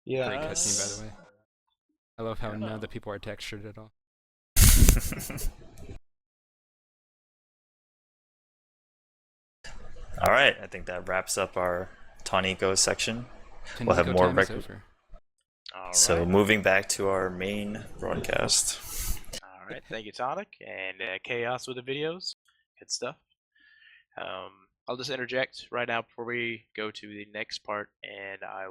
B: Yeah.
D: Great cutscene, by the way. I love how
C: Yeah.
D: none of the people are textured at all.
F: All right, I think that wraps up our Taniko section. We'll have
D: Taniko
F: more
D: time is
F: rec-
D: over.
B: All
F: So
B: right.
F: moving back to our main broadcast.
B: All right. Thank you, Tonic, and Chaos with the videos. Good stuff. I'll just interject right now before we go to the next part, and I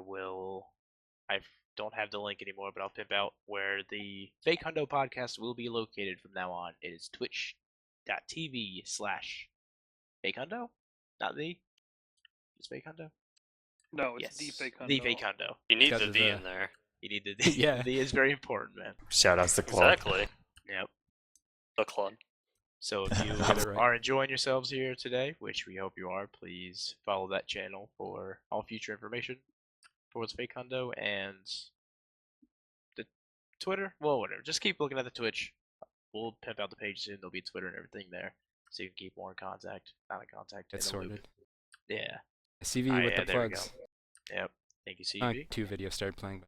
B: don't have the link anymore, but I'll pimp out where the Fake Hundo podcast will be located from now on. It is twitch.tv/Fake Hundo. Not the. It's Fake Hundo.
C: No, it's
B: Yes.
C: the fake Hundo.
B: The Fake Hundo.
A: You need
D: Because
A: the
D: of
A: V
D: the-
A: in there.
B: You need the
D: Yeah.
B: The is very important, man.
F: Shout outs to Clark.
A: Exactly.
B: Yep.
A: The club.
B: So if you
D: Get it right.
B: are enjoying yourselves here today, which we hope you are, please follow that channel for all future information for what's Fake Hundo and the Twitter. Well, whatever. Just keep looking at the Twitch. We'll pimp out the page soon. There'll be Twitter and everything there, so you can keep more in contact. Not in contact.
D: It's
B: in the loop.
D: sorted.
B: Yeah.
D: CV
B: Ah,
D: with
B: yeah,
D: the
B: there we
D: plugs.
B: Yep. Thank you, CV.
D: 2 videos started playing.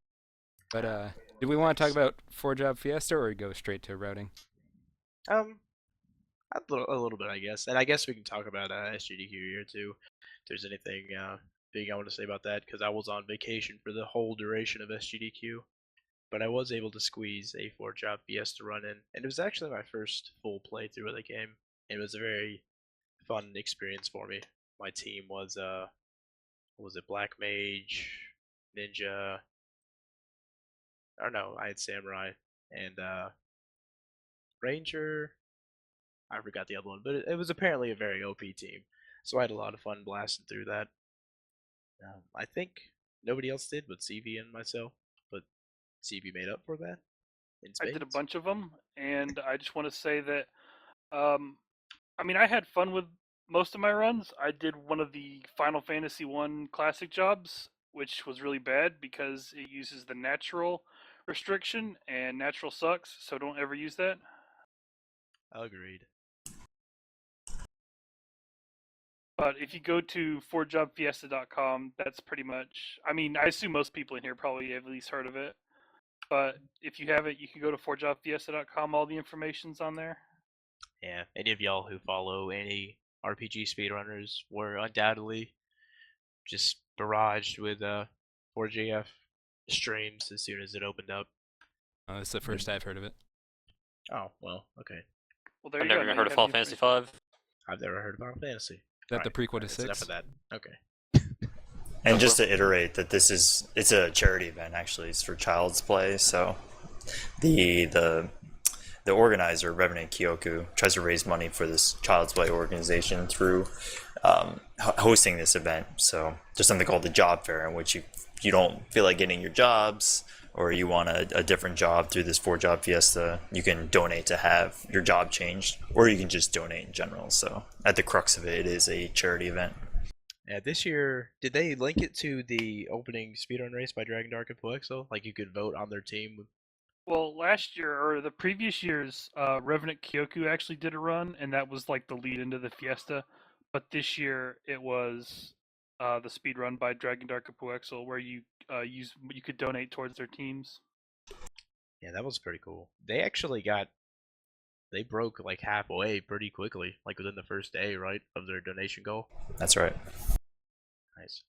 D: But do we want to talk about 4-job Fiesta or go straight to routing?
B: A little bit, I guess, and I guess we can talk about SGDQ here too. If there's anything big I want to say about that, because I was on vacation for the whole duration of SGDQ, but I was able to squeeze a 4-job Fiesta run in, and it was actually my first full playthrough of the game. It was a very fun experience for me. My team was what was it, Black Mage, Ninja, or no, I had Samurai, and Ranger. I forgot the other one, but it was apparently a very OP team. So I had a lot of fun blasting through that. I think nobody else did but CV and myself, but CV made up for that in
C: I did a
B: spades.
C: bunch of them, and I just want to say that, I mean, I had fun with most of my runs. I did one of the Final Fantasy One classic jobs, which was really bad because it uses the natural restriction, and natural sucks, so don't ever use that.
B: Agreed.
C: But if you go to forjobfiesta.com, that's pretty much. I mean, I assume most people in here probably have at least heard of it. But if you haven't, you can go to forjobfiesta.com. All the information's on there.
B: Yeah, any of y'all who follow any RPG speedrunners were undoubtedly just barraged with 4GF streams as soon as it opened up.
D: Oh, this is the first I've heard of it.
B: Oh, well, okay.
C: Well, there
A: I've
C: you
A: never
C: go.
A: even
C: Now
A: heard
C: you
A: of
C: have
A: Final
C: the
A: Fantasy
C: information.
A: V.
B: I've never heard of Final Fantasy.
D: Is that the prequel to
B: That's enough
D: 6?
B: of that. Okay.
F: And just to iterate that it's a charity event actually. It's for Child's Play, so the organizer Revenant Kyoku tries to raise money for this Child's Play organization through hosting this event. So there's something called the Job Fair, in which you don't feel like getting your jobs, or you want a different job through this 4-Job Fiesta, you can donate to have your job changed, or you can just donate in general. So at the crux of it, it is a charity event.
B: Yeah, this year, did they link it to the opening speedrun race by Dragon Dark and Poexo? Like you could vote on their team?
C: Well, last year or the previous years, Revenant Kyoku actually did a run, and that was like the lead into the Fiesta. But this year it was the speed run by Dragon Dark and Puexel, where you could donate towards their teams.
B: Yeah, that was pretty cool. They actually they broke like halfway pretty quickly, like within the first day, right, of their donation goal.
F: That's right.
B: Nice.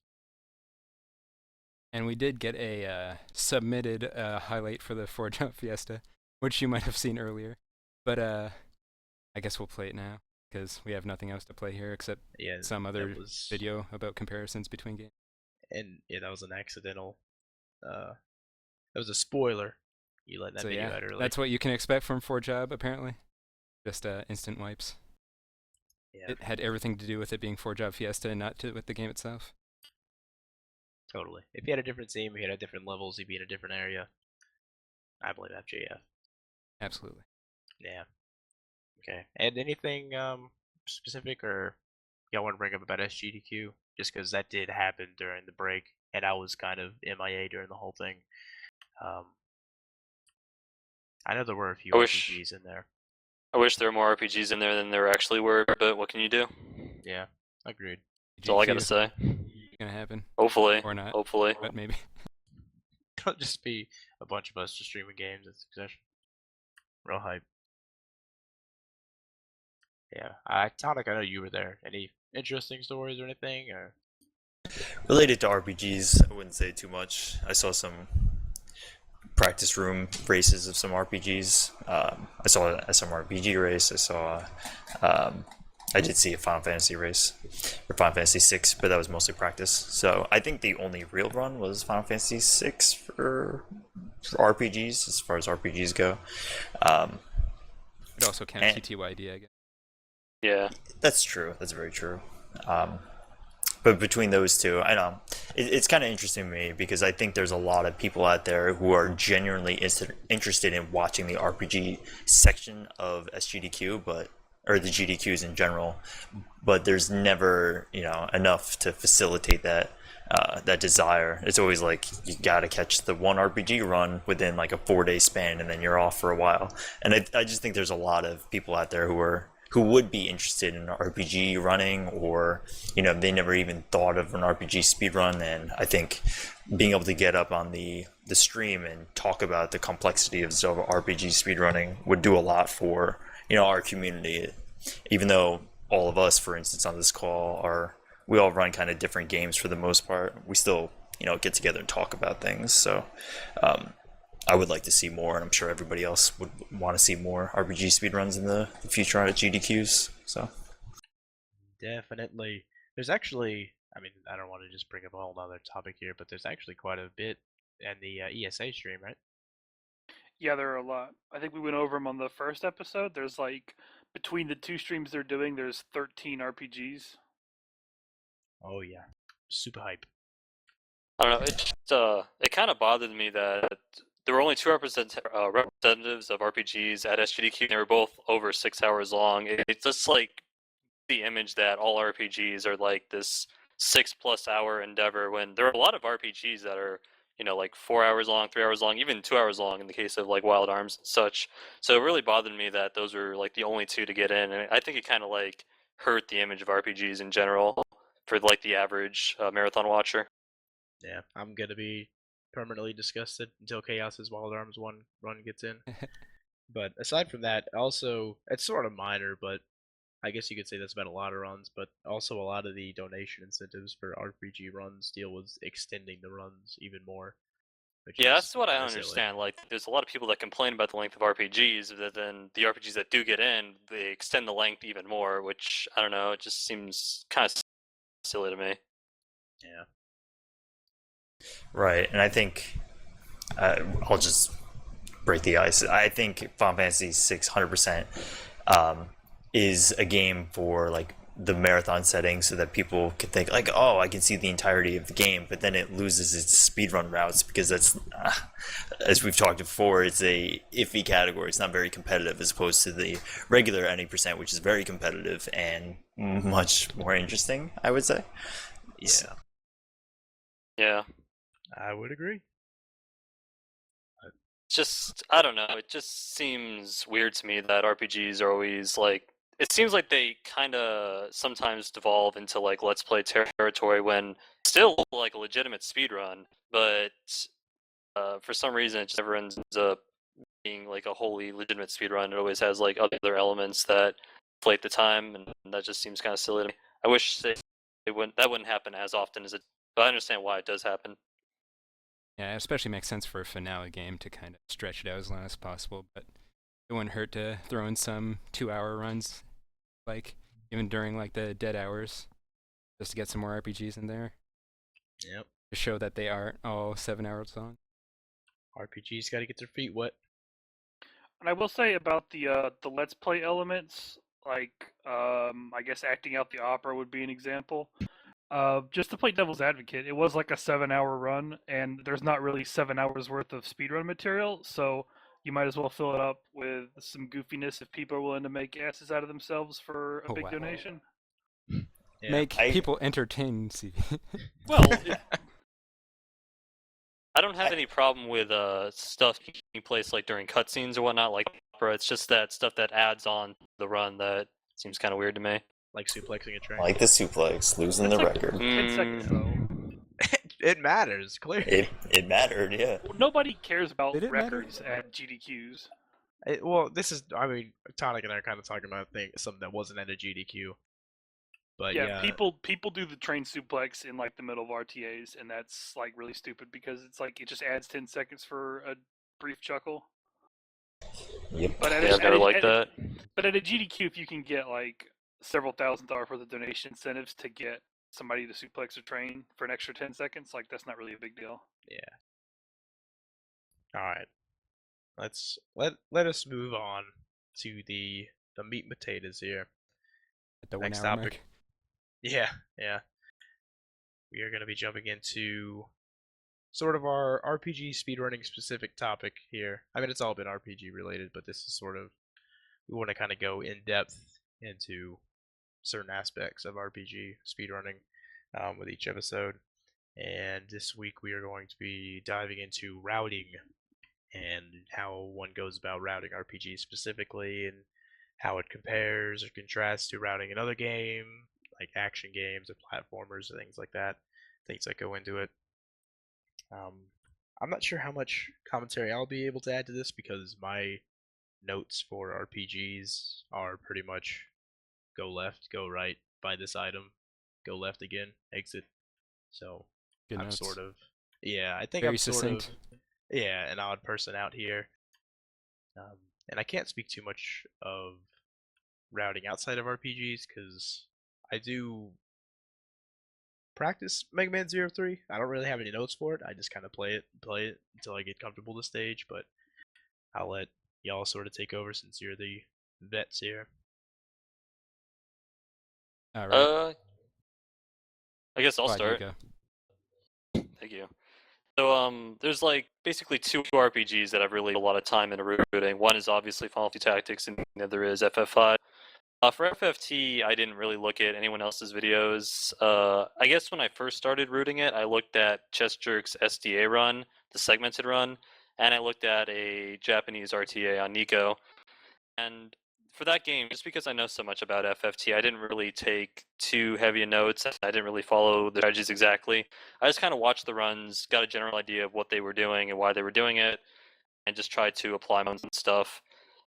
D: And we did get a submitted highlight for the 4-Jump Fiesta, which you might have seen earlier. But I guess we'll play it now, because we have nothing else to play here except some other video about comparisons between games.
B: And yeah, that was an accidental. That was a spoiler. You let that video out early.
D: That's what you can expect from 4Job, apparently. Just instant wipes.
B: Yeah.
D: It had everything to do with it being 4-Job Fiesta and not with the game itself.
B: Totally. If you had a different team, you had different levels, you'd be in a different area. I blame FJF.
D: Absolutely.
B: Yeah. Okay. And anything specific, or y'all want to bring up about SGDQ? Just because that did happen during the break, and I was kind of MIA during the whole thing. I know there were a few RPGs in there.
A: I wish there were more RPGs in there than there actually were, but what can you do?
B: Yeah, agreed.
A: That's all I gotta say.
D: Gonna happen.
A: Hopefully.
D: Or not.
A: Hopefully.
D: But maybe.
B: It'll just be a bunch of us just streaming games in succession. Real hype. Yeah, Tonic, I know you were there. Any interesting stories or anything? Or
F: related to RPGs, I wouldn't say too much. I saw some practice room races of some RPGs. I saw a SMRPG race. I did see a Final Fantasy race, or Final Fantasy 6, but that was mostly practice. So I think the only real run was Final Fantasy 6 for RPGs, as far as RPGs go.
D: It also counts TTYD, I guess.
A: Yeah.
F: That's true. That's very true. But between those two, I know it's kind of interesting to me, because I think there's a lot of people out there who are genuinely interested in watching the RPG section of SGDQ, or the GDQs in general, but there's never enough to facilitate that desire. It's always like you gotta catch the one RPG run within like a 4-day span, and then you're off for a while. And I just think there's a lot of people out there who would be interested in RPG running, or they never even thought of an RPG speedrun. And I think being able to get up on the stream and talk about the complexity of RPG speedrunning would do a lot for our community. Even though all of us, for instance, on this call we all run kind of different games for the most part, we still get together and talk about things. So I would like to see more, and I'm sure everybody else would want to see more RPG speedruns in the future at GDQs. So
B: definitely, there's actually, I mean, I don't want to just bring up a whole other topic here, but there's actually quite a bit in the ESA stream, right?
C: Yeah, there are a lot. I think we went over them on the first episode. There's like between the two streams they're doing, there's 13 RPGs.
B: Oh yeah, super hype.
A: I don't know. It kind of bothered me that there were only two representatives of RPGs at SGDQ. And they were both over 6 hours long. It's just like the image that all RPGs are like this 6+ hour endeavor when there are a lot of RPGs that are, like 4 hours long, 3 hours long, even 2 hours long in the case of like Wild Arms and such. So it really bothered me that those were like the only two to get in, and I think it kind of like hurt the image of RPGs in general for like the average marathon watcher.
B: Yeah, I'm gonna be permanently disgusted until Chaos's Wild Arms one run gets in. But aside from that, also it's sort of minor, but I guess you could say that's about a lot of runs. But also a lot of the donation incentives for RPG runs deal with extending the runs even more. Which
A: Yeah,
B: is
A: that's what I
B: kinda silly.
A: understand. Like, there's a lot of people that complain about the length of RPGs, but then the RPGs that do get in, they extend the length even more, which, I don't know, it just seems kind of silly to me.
B: Yeah.
F: Right, and I think I'll just break the ice. I think Final Fantasy 600% is a game for like the marathon setting, so that people can think like, oh, I can see the entirety of the game, but then it loses its speedrun routes because that's, as we've talked before, it's a iffy category. It's not very competitive as opposed to the regular 90%, which is very competitive and much more interesting, I would say.
B: Yeah,
A: Yeah.
B: I would agree.
A: Just, I don't know, it just seems weird to me that RPGs are always like, it seems like they kind of sometimes devolve into like Let's Play territory when still like a legitimate speedrun, but for some reason it just never ends up being like a wholly legitimate speedrun. It always has like other elements that inflate the time, and that just seems kind of silly to me. I wish that wouldn't happen as often as it, but I understand why it does happen.
D: Yeah, it especially makes sense for a finale game to kind of stretch it out as long as possible, but it wouldn't hurt to throw in some 2-hour runs, like even during like the dead hours, just to get some more RPGs in there
B: Yep.
D: to show that they aren't all 7 hours long.
B: RPGs got to get their feet wet.
C: And I will say about the Let's Play elements, like I guess acting out the opera would be an example. Just to play devil's advocate, it was like a 7-hour run, and there's not really 7 hours worth of speedrun material, so you might as well fill it up with some goofiness if people are willing to make asses out of themselves for a
D: Oh,
C: big
D: wow.
C: donation.
B: Yeah.
D: Make people entertain, see.
C: Well,
A: I don't have any problem with stuff taking place like during cutscenes or whatnot, like opera. It's just that stuff that adds on the run that seems kind of weird to me.
B: Like suplexing a train.
F: Like the suplex, losing the
C: that's like
F: record.
C: 10 seconds though.
B: It matters, clearly.
F: It mattered, yeah.
C: Nobody cares about
D: Did it matter?
C: records at GDQs.
B: Well, this is, I mean, Tonic and I are kind of talking about something that wasn't at a GDQ. But yeah,
C: people do the train suplex in like the middle of RTAs, and that's like really stupid because it's like it just adds 10 seconds for a brief chuckle.
F: Yep.
C: But
A: Yeah, I've never liked that.
C: But at a GDQ, if you can get like several $1,000s worth of donation incentives to get somebody to suplex a train for an extra 10 seconds, like that's not really a big deal.
B: yeah. All right. Let us move on to the meat and potatoes here.
D: At the
B: Next
D: 1 hour
B: topic.
D: mark.
B: Yeah. We are going to be jumping into sort of our RPG speedrunning specific topic here. I mean, it's all been RPG related, but this is sort of, we want to kind of go in depth into certain aspects of RPG speedrunning with each episode. And this week we are going to be diving into routing and how one goes about routing RPGs specifically, and how it compares or contrasts to routing another game, like action games or platformers or things like that. Things that go into it. I'm not sure how much commentary I'll be able to add to this because my notes for RPGs are pretty much go left, go right, buy this item, go left again, exit. So
D: Good
B: I'm
D: notes.
B: sort of, yeah, I think
D: Very
B: I'm sort
D: succinct.
B: of, yeah, an odd person out here. And I can't speak too much of routing outside of RPGs because I do practice Mega Man 03. I don't really have any notes for it. I just kind of play it until I get comfortable with the stage. But I'll let y'all sort of take over since you're the vets here.
D: All right.
A: I guess I'll
D: Why do you
A: start.
D: go?
A: Thank you. So there's like basically two RPGs that I've really a lot of time in rooting. One is obviously Final Fantasy Tactics, and the other is FF5. For FFT, I didn't really look at anyone else's videos. I guess when I first started rooting it, I looked at Chess Jerk's SDA run, the segmented run, and I looked at a Japanese RTA on Nico. And for that game, just because I know so much about FFT, I didn't really take too heavy notes. I didn't really follow the strategies exactly. I just kind of watched the runs, got a general idea of what they were doing and why they were doing it, and just tried to apply my own stuff.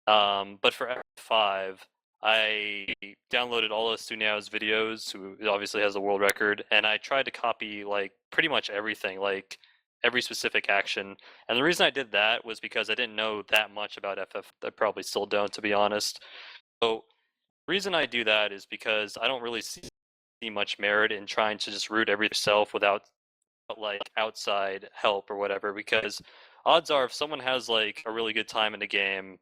A: But for F5, I downloaded all of Sunyao's videos, who obviously has the world record, and I tried to copy like pretty much everything, like every specific action. And the reason I did that was because I didn't know that much about FF. I probably still don't, to be honest. So the reason I do that is because I don't really see much merit in trying to just root everything yourself without like outside help or whatever. Because odds are, if someone has like a really good time in the game,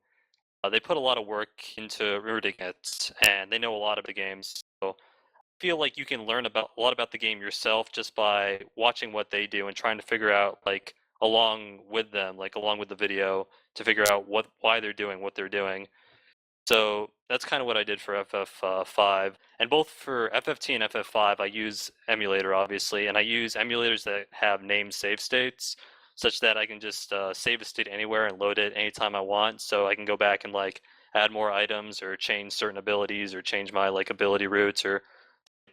A: they put a lot of work into rooting it, and they know a lot of the games. So I feel like you can learn about a lot about the game yourself just by watching what they do and trying to figure out like along with them, like along with the video, to figure out why they're doing what they're doing. So that's kind of what I did for FF5, and both for FFT and FF5, I use emulator obviously, and I use emulators that have named save states, such that I can just save a state anywhere and load it anytime I want. So I can go back and like add more items or change certain abilities or change my like ability routes or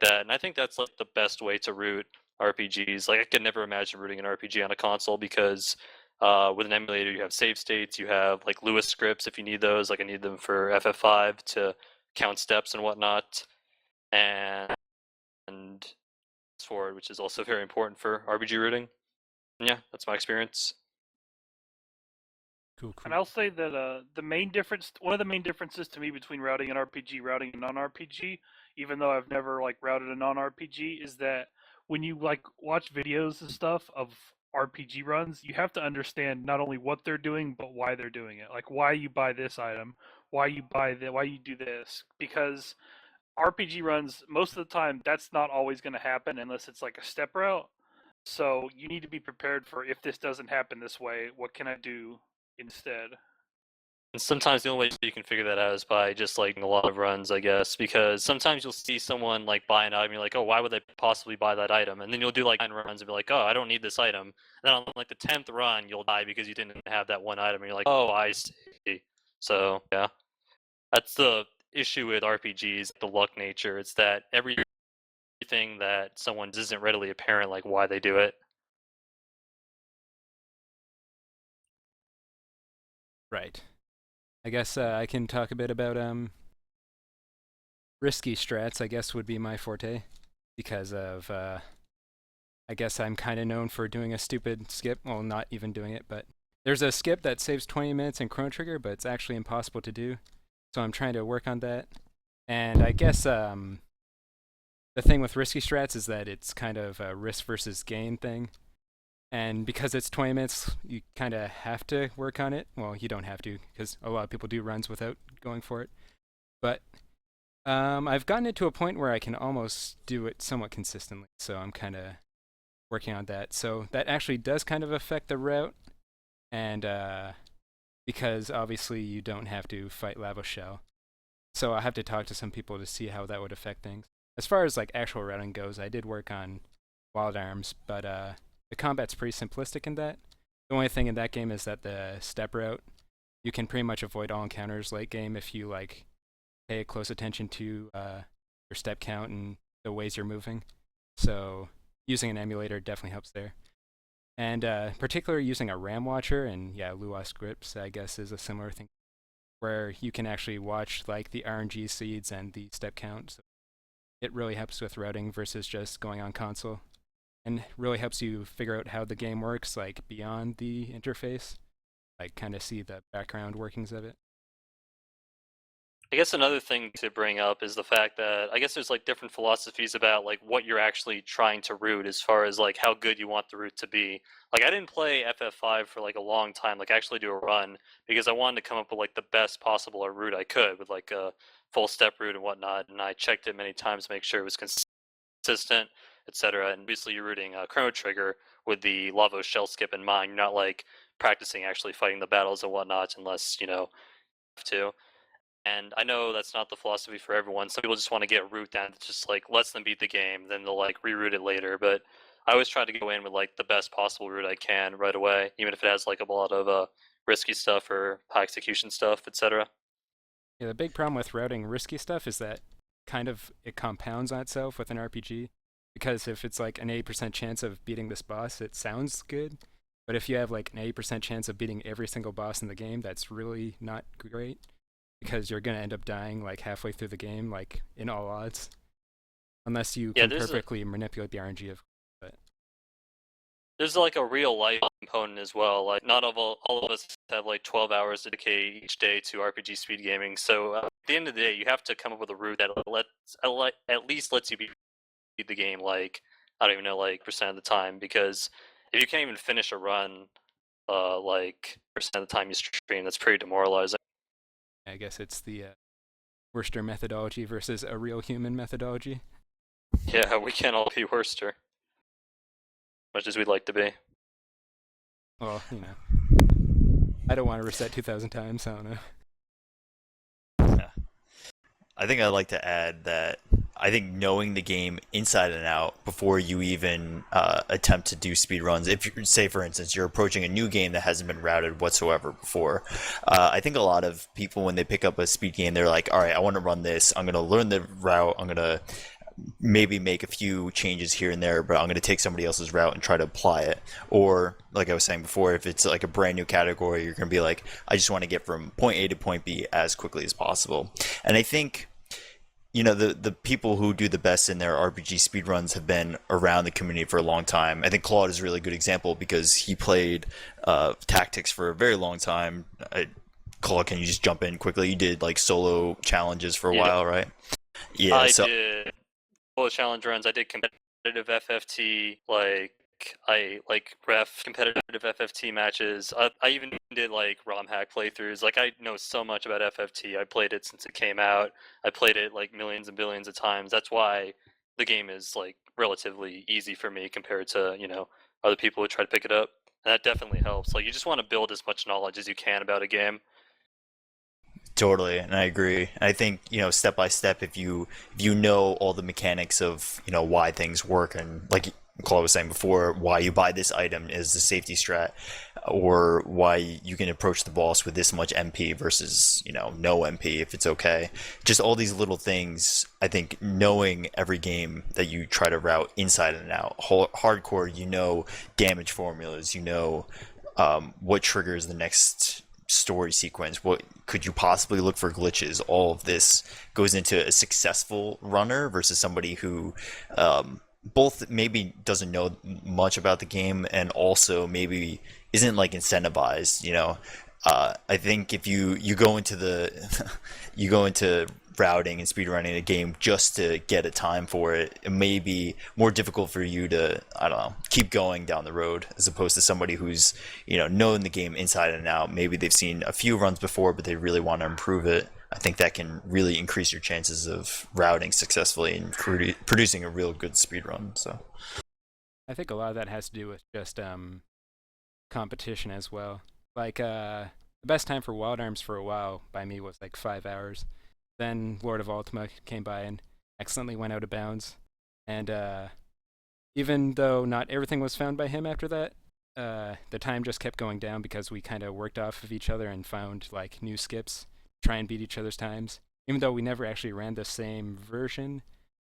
A: that. And I think that's like the best way to root RPGs. Like I could never imagine rooting an RPG on a console because with an emulator you have save states, you have like Lewis scripts if you need those. Like I need them for FF5 to count steps and whatnot, and forward, which is also very important for RPG rooting. And yeah, that's my experience.
D: Cool.
C: And I'll say that one of the main differences to me between routing an RPG, routing a non-RPG, even though I've never like routed a non-RPG, is that when you like watch videos and stuff of RPG runs, you have to understand not only what they're doing but why they're doing it. Like why you buy this item, why you buy that, why you do this, because RPG runs most of the time that's not always going to happen unless it's like a step route. So you need to be prepared for if this doesn't happen this way, what can I do instead?
A: And sometimes the only way you can figure that out is by just like a lot of runs, I guess, because sometimes you'll see someone like buy an item, you're like, oh, why would they possibly buy that item? And then you'll do like 9 runs and be like, oh, I don't need this item. And then on like the 10th run, you'll die because you didn't have that one item, and you're like, oh, I see. So yeah, that's the issue with RPGs, the luck nature. It's that everything that someone isn't readily apparent, like why they do it.
D: Right. I guess I can talk a bit about risky strats. I guess would be my forte because of I guess I'm kind of known for doing a stupid skip. Well, not even doing it, but there's a skip that saves 20 minutes in Chrono Trigger, but it's actually impossible to do. So I'm trying to work on that. And I guess the thing with risky strats is that it's kind of a risk versus gain thing. And because it's 20 minutes, you kind of have to work on it. Well, you don't have to, because a lot of people do runs without going for it. But I've gotten it to a point where I can almost do it somewhat consistently. So I'm kind of working on that. So that actually does kind of affect the route. And because obviously you don't have to fight Lava Shell. So I have to talk to some people to see how that would affect things. As far as like actual routing goes, I did work on Wild Arms, but the combat's pretty simplistic in that. The only thing in that game is that the step route, you can pretty much avoid all encounters late game if you like pay close attention to your step count and the ways you're moving. So using an emulator definitely helps there. And particularly using a RAM watcher and yeah, Lua scripts, I guess, is a similar thing where you can actually watch like the RNG seeds and the step count. So it really helps with routing versus just going on console, and really helps you figure out how the game works like beyond the interface, like kind of see the background workings of it.
A: I guess another thing to bring up is the fact that I guess there's like different philosophies about like what you're actually trying to root as far as like how good you want the route to be. Like I didn't play FF5 for like a long time, like actually do a run because I wanted to come up with like the best possible route I could with like a full step route and whatnot. And I checked it many times to make sure it was consistent, etc. And obviously you're rooting Chrono Trigger with the Lavo Shell skip in mind. You're not like practicing actually fighting the battles and whatnot unless you know have to. And I know that's not the philosophy for everyone. Some people just want to get a route down that just like lets them beat the game, then they'll like reroute it later. But I always try to go in with like the best possible route I can right away, even if it has like a lot of risky stuff or high execution stuff, etc.
D: Yeah, the big problem with routing risky stuff is that kind of it compounds on itself with an RPG. Because if it's like an 80% chance of beating this boss, it sounds good. But if you have like an 80% chance of beating every single boss in the game, that's really not great. Because you're going to end up dying like halfway through the game, like in all odds. Unless you
A: Yeah,
D: can perfectly manipulate the RNG of it.
A: There's like a real life component as well. Like not all of us have like 12 hours dedicated each day to RPG speed gaming. So at the end of the day, you have to come up with a route that at least lets you beat the game like I don't even know like percent of the time, because if you can't even finish a run like percent of the time you stream, that's pretty demoralizing.
D: I guess it's the Worcester methodology versus a real human methodology.
A: Yeah, we can't all be Worcester, much as we'd like to be.
D: Well, you know, I don't want to reset 2,000 times. I don't know.
F: I think I'd like to add that I think knowing the game inside and out before you even attempt to do speed runs, if you say, for instance, you're approaching a new game that hasn't been routed whatsoever before, I think a lot of people, when they pick up a speed game, they're like, all right, I want to run this. I'm going to learn the route. I'm going to maybe make a few changes here and there, but I'm going to take somebody else's route and try to apply it. Or, like I was saying before, if it's like a brand new category, you're going to be like, I just want to get from point A to point B as quickly as possible. And I think, you know, the people who do the best in their RPG speedruns have been around the community for a long time. I think Claude is a really good example because he played Tactics for a very long time. Claude, can you just jump in quickly? You did like solo challenges for a while, right? Yeah,
A: I did solo challenge runs. I did competitive FFT, like I like ref competitive FFT matches. I even did like ROM hack playthroughs. Like I know so much about FFT. I played it since it came out. I played it like millions and billions of times. That's why the game is like relatively easy for me compared to, you know, other people who try to pick it up. And that definitely helps. Like you just want to build as much knowledge as you can about a game.
F: totally, and I agree. I think, you know, step by step, if you know all the mechanics of, you know, why things work, and like Claude was saying before, why you buy this item is the safety strat, or why you can approach the boss with this much MP versus, you know, no MP if it's okay. Just all these little things. I think knowing every game that you try to route inside and out, hardcore, you know, damage formulas, you know, what triggers the next story sequence, what could you possibly look for glitches. All of this goes into a successful runner versus somebody who both maybe doesn't know much about the game and also maybe isn't like incentivized, you know. I think if you go into the you go into routing and speedrunning a game just to get a time for it, it may be more difficult for you to, I don't know, keep going down the road, as opposed to somebody who's, you know, knowing the game inside and out. Maybe they've seen a few runs before, but they really want to improve it. I think that can really increase your chances of routing successfully and producing a real good speedrun. So
D: I think a lot of that has to do with just competition as well. Like the best time for Wild Arms for a while by me was like 5 hours. Then Lord of Ultima came by and accidentally went out of bounds. And even though not everything was found by him after that, the time just kept going down because we kind of worked off of each other and found like new skips, try and beat each other's times. Even though we never actually ran the same version,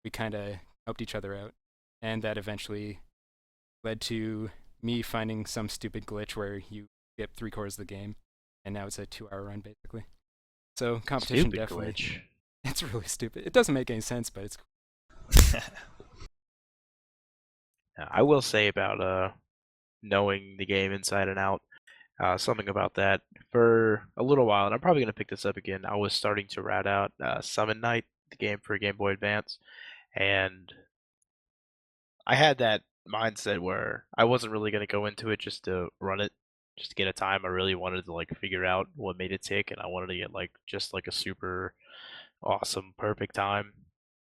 D: we kind of helped each other out. And that eventually led to me finding some stupid glitch where you skip 3/4 of the game, and now it's a 2-hour run basically. So competition
B: Stupid
D: definitely.
B: glitch.
D: It's really stupid. It doesn't make any sense, but it's
B: Now, I will say about knowing the game inside and out. something about that for a little while, and I'm probably gonna pick this up again. I was starting to route out Summon Night, the game for Game Boy Advance, and I had that mindset where I wasn't really gonna go into it just to run it, just to get a time. I really wanted to like figure out what made it tick, and I wanted to get like just like a super awesome, perfect time.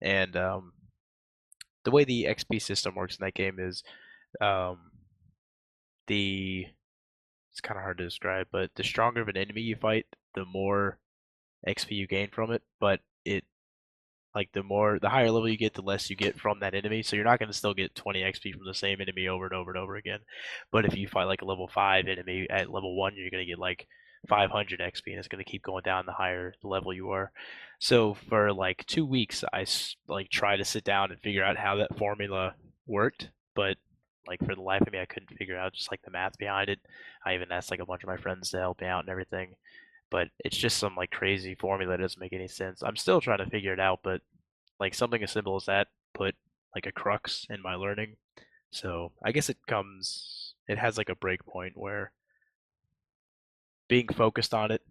B: And the way the XP system works in that game is um, the it's kind of hard to describe, but the stronger of an enemy you fight, the more XP you gain from it. But it like the higher level you get, the less you get from that enemy. So you're not going to still get 20 XP from the same enemy over and over and over again. But if you fight like a level 5 enemy at level 1, you're going to get like 500 XP, and it's going to keep going down the higher the level you are. So for like 2 weeks, I like try to sit down and figure out how that formula worked, but like for the life of me, I couldn't figure out just like the math behind it. I even asked like a bunch of my friends to help me out and everything, but it's just some like crazy formula that doesn't make any sense. I'm still trying to figure it out, but like something as simple as that put like a crux in my learning. So I guess it has like a break point where being focused on it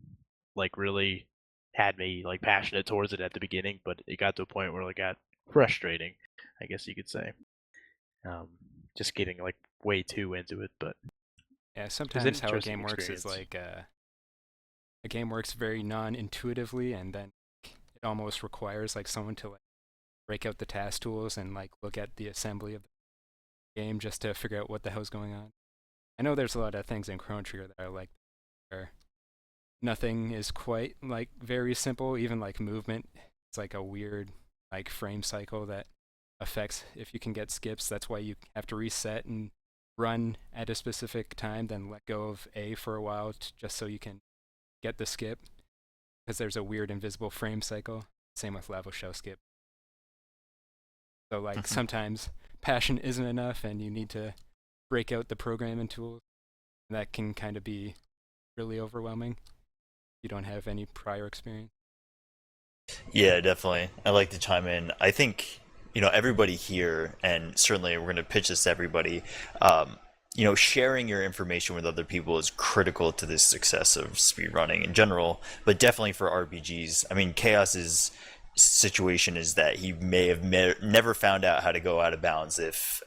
B: like really had me like passionate towards it at the beginning, but it got to a point where it got frustrating, I guess you could say. Um, just getting like way too into it, but
D: Yeah,
B: it was an
D: sometimes how a
B: interesting
D: game works is
B: experience.
D: like a game works very non-intuitively, and then it almost requires like someone to like break out the task tools and like look at the assembly of the game just to figure out what the hell's going on. I know there's a lot of things in Chrono Trigger that are like where nothing is quite like very simple. Even like movement, it's like a weird like frame cycle that affects if you can get skips. That's why you have to reset and run at a specific time, then let go of A for a while just so you can get the skip, because there's a weird invisible frame cycle. Same with level show skip. So like sometimes passion isn't enough and you need to break out the programming tools. That can kind of be really overwhelming if you don't have any prior experience.
F: Yeah, definitely. I'd like to chime in. I think, everybody here, and certainly we're going to pitch this to everybody, sharing your information with other people is critical to the success of speedrunning in general, but definitely for RPGs. I mean, Chaos's situation is that he may have never found out how to go out of bounds if,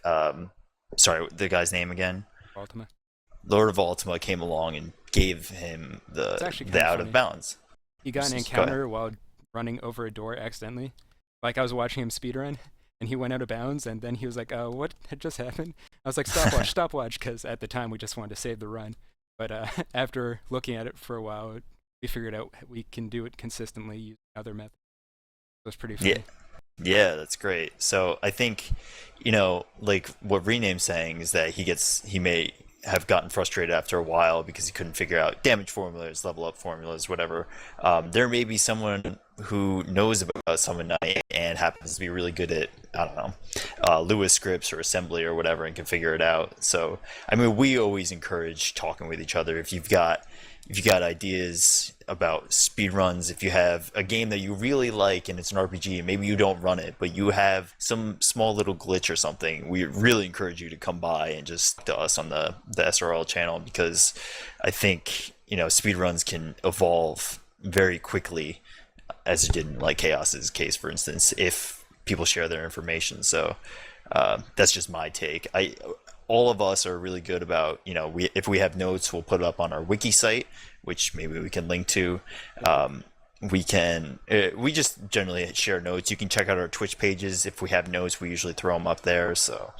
F: sorry, the guy's name again?
D: Ultima.
F: Lord of Ultima came along and gave him
D: It's actually
F: the
D: kinda
F: out
D: funny.
F: of bounds.
D: He got an
F: Go ahead.
D: encounter while running over a door accidentally. Like I was watching him speedrun, and he went out of bounds, and then he was like, what had just happened? I was like, stopwatch, because at the time we just wanted to save the run. But after looking at it for a while, we figured out we can do it consistently using other methods. It was pretty funny.
F: Yeah, that's great. So I think, like what Rename's saying is that he may have gotten frustrated after a while because he couldn't figure out damage formulas, level up formulas, whatever. There may be someone who knows about Summon Night and happens to be really good at, I don't know, Lewis scripts or assembly or whatever and can figure it out. So, I mean, we always encourage talking with each other. If you've got ideas about speedruns, if you have a game that you really like and it's an RPG and maybe you don't run it, but you have some small little glitch or something, we really encourage you to come by and just talk to us on the SRL channel, because I think, speedruns can evolve very quickly, as it did in like Chaos's case, for instance, if people share their information. So that's just my take. All of us are really good about, if we have notes, we'll put it up on our wiki site, which maybe we can link to. We just generally share notes. You can check out our Twitch pages. If we have notes, we usually throw them up there. So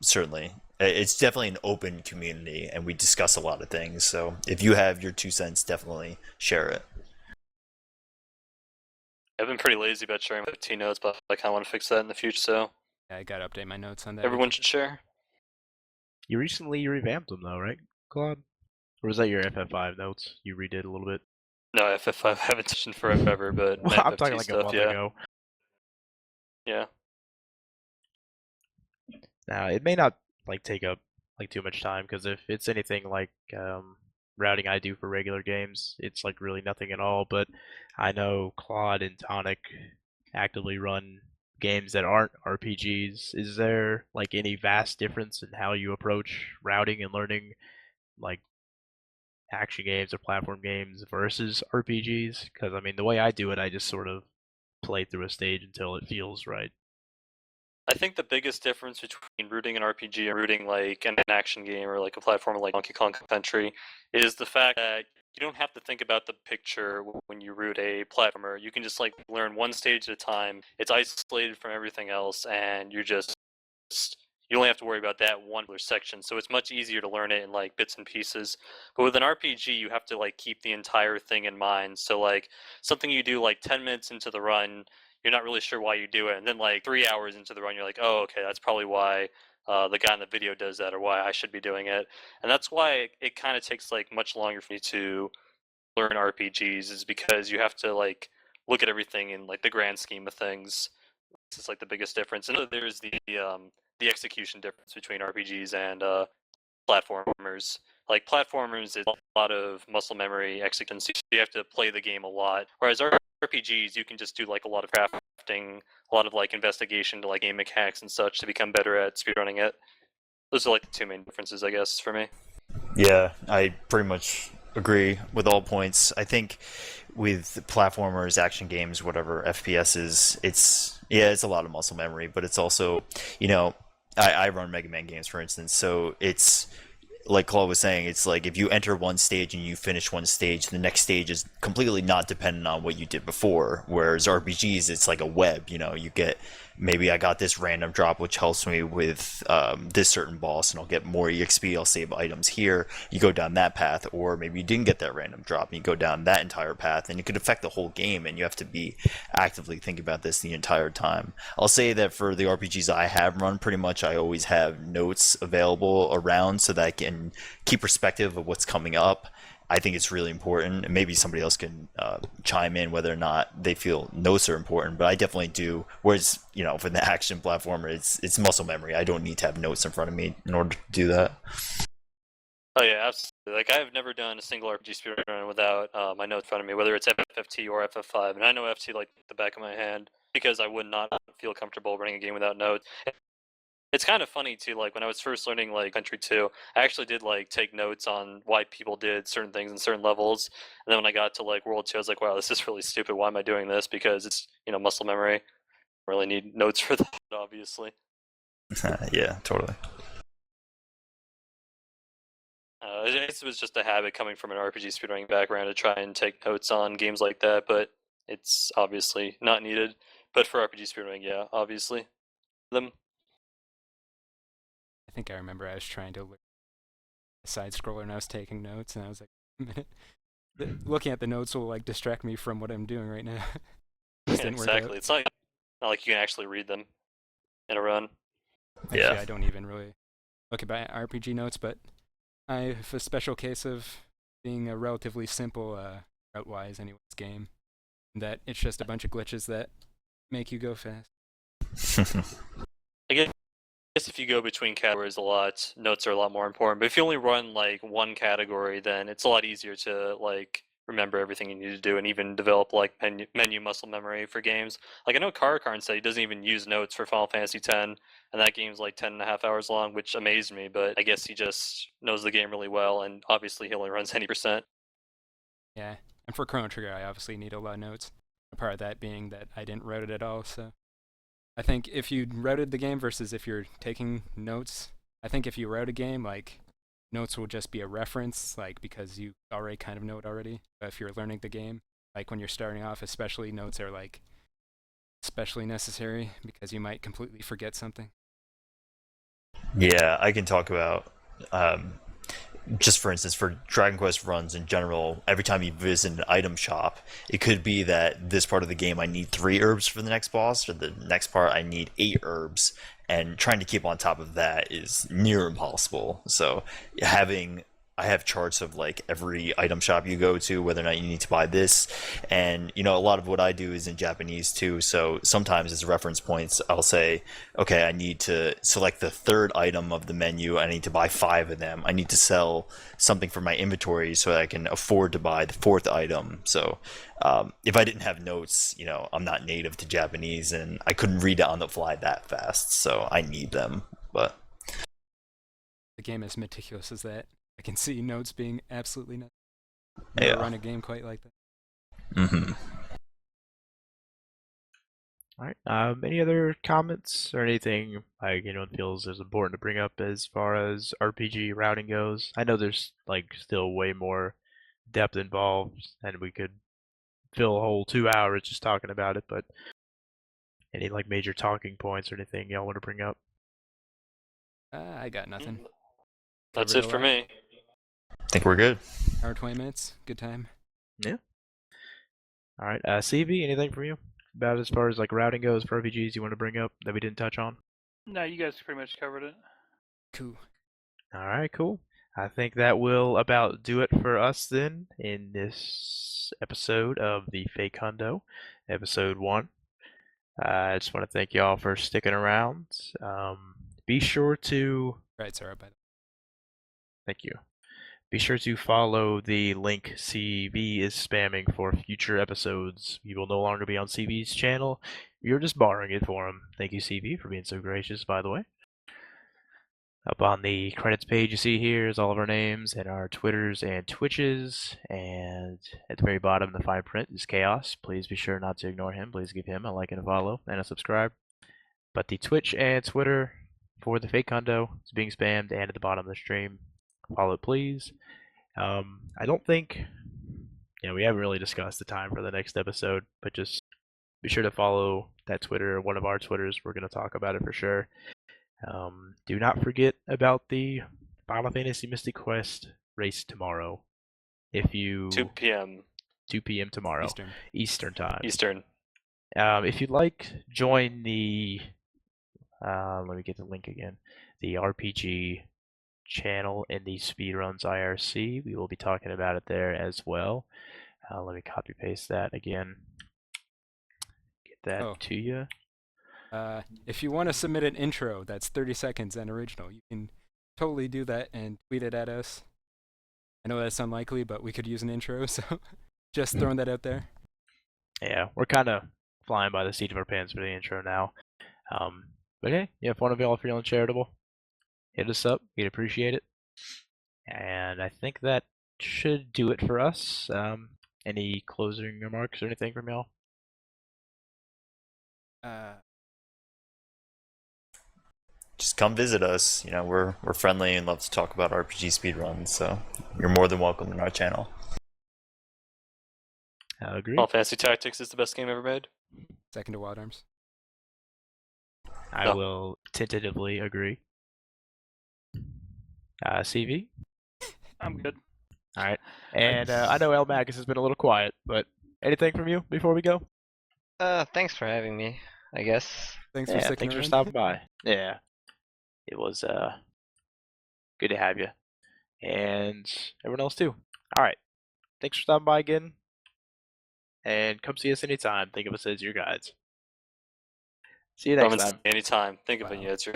F: certainly, it's definitely an open community, and we discuss a lot of things. So if you have your 2 cents, definitely share it.
A: I've been pretty lazy about sharing my T notes, but I kind of want to fix that in the future. So
D: Yeah, I gotta update my notes on that.
A: everyone should share.
B: You recently revamped them though, right, Claude? Or was that your FF5 notes? You redid a little bit.
A: No, FF5 I haven't touched in forever, but
B: Well,
A: my
B: I'm
A: FFT
B: talking like
A: stuff,
B: a month
A: yeah.
B: ago.
A: Yeah.
B: Now it may not like take up like too much time, because if it's anything like routing I do for regular games, it's like really nothing at all. But I know Claude and Tonic actively run games that aren't RPGs. Is there like any vast difference in how you approach routing and learning like action games or platform games versus RPGs? Because I mean, the way I do it, I just sort of play through a stage until it feels right.
A: I think the biggest difference between rooting an RPG and rooting like an action game or like a platform like Donkey Kong Country is the fact that you don't have to think about the picture when you root a platformer. You can just like learn one stage at a time. It's isolated from everything else, and you only have to worry about that one section. So it's much easier to learn it in like bits and pieces. But with an RPG, you have to like keep the entire thing in mind. So like something you do like 10 minutes into the run, you're not really sure why you do it, and then like 3 hours into the run, you're like, oh, okay, that's probably why the guy in the video does that, or why I should be doing it. And that's why it kind of takes like much longer for me to learn RPGs, is because you have to like look at everything in like the grand scheme of things. This is like the biggest difference. And there's the execution difference between RPGs and platformers. Like platformers is a lot of muscle memory execution, so you have to play the game a lot. Whereas RPGs, you can just do like a lot of crafting, a lot of like investigation to like game mechanics and such to become better at speedrunning it. Those are like the two main differences, I guess, for me.
F: Yeah, I pretty much agree with all points. I think with platformers, action games, whatever FPSs, it's a lot of muscle memory, but it's also, I run Mega Man games, for instance, so it's like Claude was saying, it's like if you enter one stage and you finish one stage, the next stage is completely not dependent on what you did before. Whereas RPGs, it's like a web. You get, maybe I got this random drop which helps me with this certain boss, and I'll get more EXP. I'll save items here. You go down that path, or maybe you didn't get that random drop, and you go down that entire path, and it could affect the whole game. And you have to be actively thinking about this the entire time. I'll say that for the RPGs I have run, pretty much I always have notes available around so that I can keep perspective of what's coming up. I think it's really important, and maybe somebody else can chime in whether or not they feel notes are important, but I definitely do. Whereas, for the action platformer, it's muscle memory. I don't need to have notes in front of me in order to do that.
A: Oh yeah, absolutely. Like I've never done a single RPG speedrun without my notes in front of me, whether it's FFT or FF5, and I know FT like the back of my hand because I would not feel comfortable running a game without notes. It's kind of funny too, like when I was first learning like Country 2, I actually did like take notes on why people did certain things in certain levels. And then when I got to like World 2, I was like, wow, this is really stupid. Why am I doing this? Because it's, muscle memory. I really need notes for that, obviously.
F: Yeah, totally.
A: It was just a habit coming from an RPG speedrunning background to try and take notes on games like that, but it's obviously not needed. But for RPG speedrunning, yeah, obviously. Them.
D: I think I remember I was trying to look at a side scroller and I was taking notes, and I was like, a minute. Looking at the notes will like distract me from what I'm doing right now.
A: Yeah, exactly. It's not like you can actually read them in a run.
D: Actually,
F: Yeah.
D: I don't even really look at RPG notes, but I have a special case of being a relatively simple route-wise anyways game, that it's just a bunch of glitches that make you go fast.
A: I guess if you go between categories a lot, notes are a lot more important. But if you only run like one category, then it's a lot easier to like remember everything you need to do and even develop like menu muscle memory for games. Like I know Karakarn said he doesn't even use notes for Final Fantasy X, and that game's like 10.5 hours long, which amazed me. But I guess he just knows the game really well, and obviously he only runs 90%.
D: Yeah, and for Chrono Trigger, I obviously need a lot of notes. A part of that being that I didn't route it at all, so I think if you routed the game versus if you're taking notes, I think if you route a game, like, notes will just be a reference, like, because you already kind of know it already. But if you're learning the game, like when you're starting off, especially, notes are like especially necessary because you might completely forget something.
F: Yeah, I can talk about just for instance, for Dragon Quest runs in general, every time you visit an item shop, it could be that this part of the game I need 3 herbs for the next boss, or the next part I need 8 herbs, and trying to keep on top of that is near impossible. So I have charts of like every item shop you go to, whether or not you need to buy this, and a lot of what I do is in Japanese too. So sometimes as reference points, I'll say, okay, I need to select the 3rd item of the menu. I need to buy 5 of them. I need to sell something from my inventory so that I can afford to buy the 4th item. So if I didn't have notes, I'm not native to Japanese and I couldn't read it on the fly that fast. So I need them, but
D: the game is meticulous as that. I can see notes being absolutely nuts. Never
F: Yeah.
D: run a game quite like that.
F: Mm-hmm.
B: All right. Any other comments or anything like anyone feels is important to bring up as far as RPG routing goes? I know there's like still way more depth involved, and we could fill a whole 2 hours just talking about it. But any like major talking points or anything y'all want to bring up?
D: I got nothing.
A: That's
D: Covered
A: it
D: a
A: for
D: lot.
A: me.
F: I think we're good.
D: Hour 20 minutes. Good time.
B: Yeah. All right. CV, anything from you about as far as like routing goes for RPGs you want to bring up that we didn't touch on?
C: No, you guys pretty much covered it.
D: Cool.
B: All right, cool. I think that will about do it for us then in this episode of the Fake Hundo, episode 1. I just want to thank y'all for sticking around. Be sure to
D: Right, sorry about that.
B: thank you. Be sure to follow the link CV is spamming for future episodes. You will no longer be on CV's channel. You're just borrowing it for him. Thank you, CV, for being so gracious, by the way. Up on the credits page you see here is all of our names and our Twitters and Twitches. And at the very bottom, the fine print is Chaos. Please be sure not to ignore him. Please give him a like and a follow and a subscribe. But the Twitch and Twitter for the Fake Hundo is being spammed, and at the bottom of the stream, follow it, please. I don't think, we haven't really discussed the time for the next episode, but just be sure to follow that Twitter or one of our Twitters. We're going to talk about it for sure. Do not forget about the Final Fantasy Mystic Quest race tomorrow. If you
A: 2 p.m.
B: 2 p.m. tomorrow,
D: Eastern.
B: time.
A: Eastern.
B: If you'd like, join the let me get the link again. The RPG channel in the Speedruns IRC. We will be talking about it there as well. Let me copy paste that again. Get that to you.
D: If you want to submit an intro that's 30 seconds and original, you can totally do that and tweet it at us. I know that's unlikely, but we could use an intro, so just throwing that out there.
B: Yeah, we're kind of flying by the seat of our pants for the intro now. But hey, if one of y'all are feeling charitable, hit us up. We'd appreciate it. And I think that should do it for us. Any closing remarks or anything from y'all?
F: Just come visit us. We're friendly and love to talk about RPG speedruns, so you're more than welcome in our channel.
B: I agree.
A: Final Fantasy Tactics is the best game ever made.
D: Second to Wild Arms.
B: I will tentatively agree. CV?
C: I'm good.
B: All right. And I know El Magus has been a little quiet, but anything from you before we go?
E: Thanks for having me, I guess.
D: Thanks for sticking
B: thanks
D: around.
B: for stopping by. Yeah. It was good to have you. And everyone else too. All right. Thanks for stopping by again. And come see us anytime. Think of us as your guides. See you next time.
A: Anytime. Think of
D: Wow.
A: it as your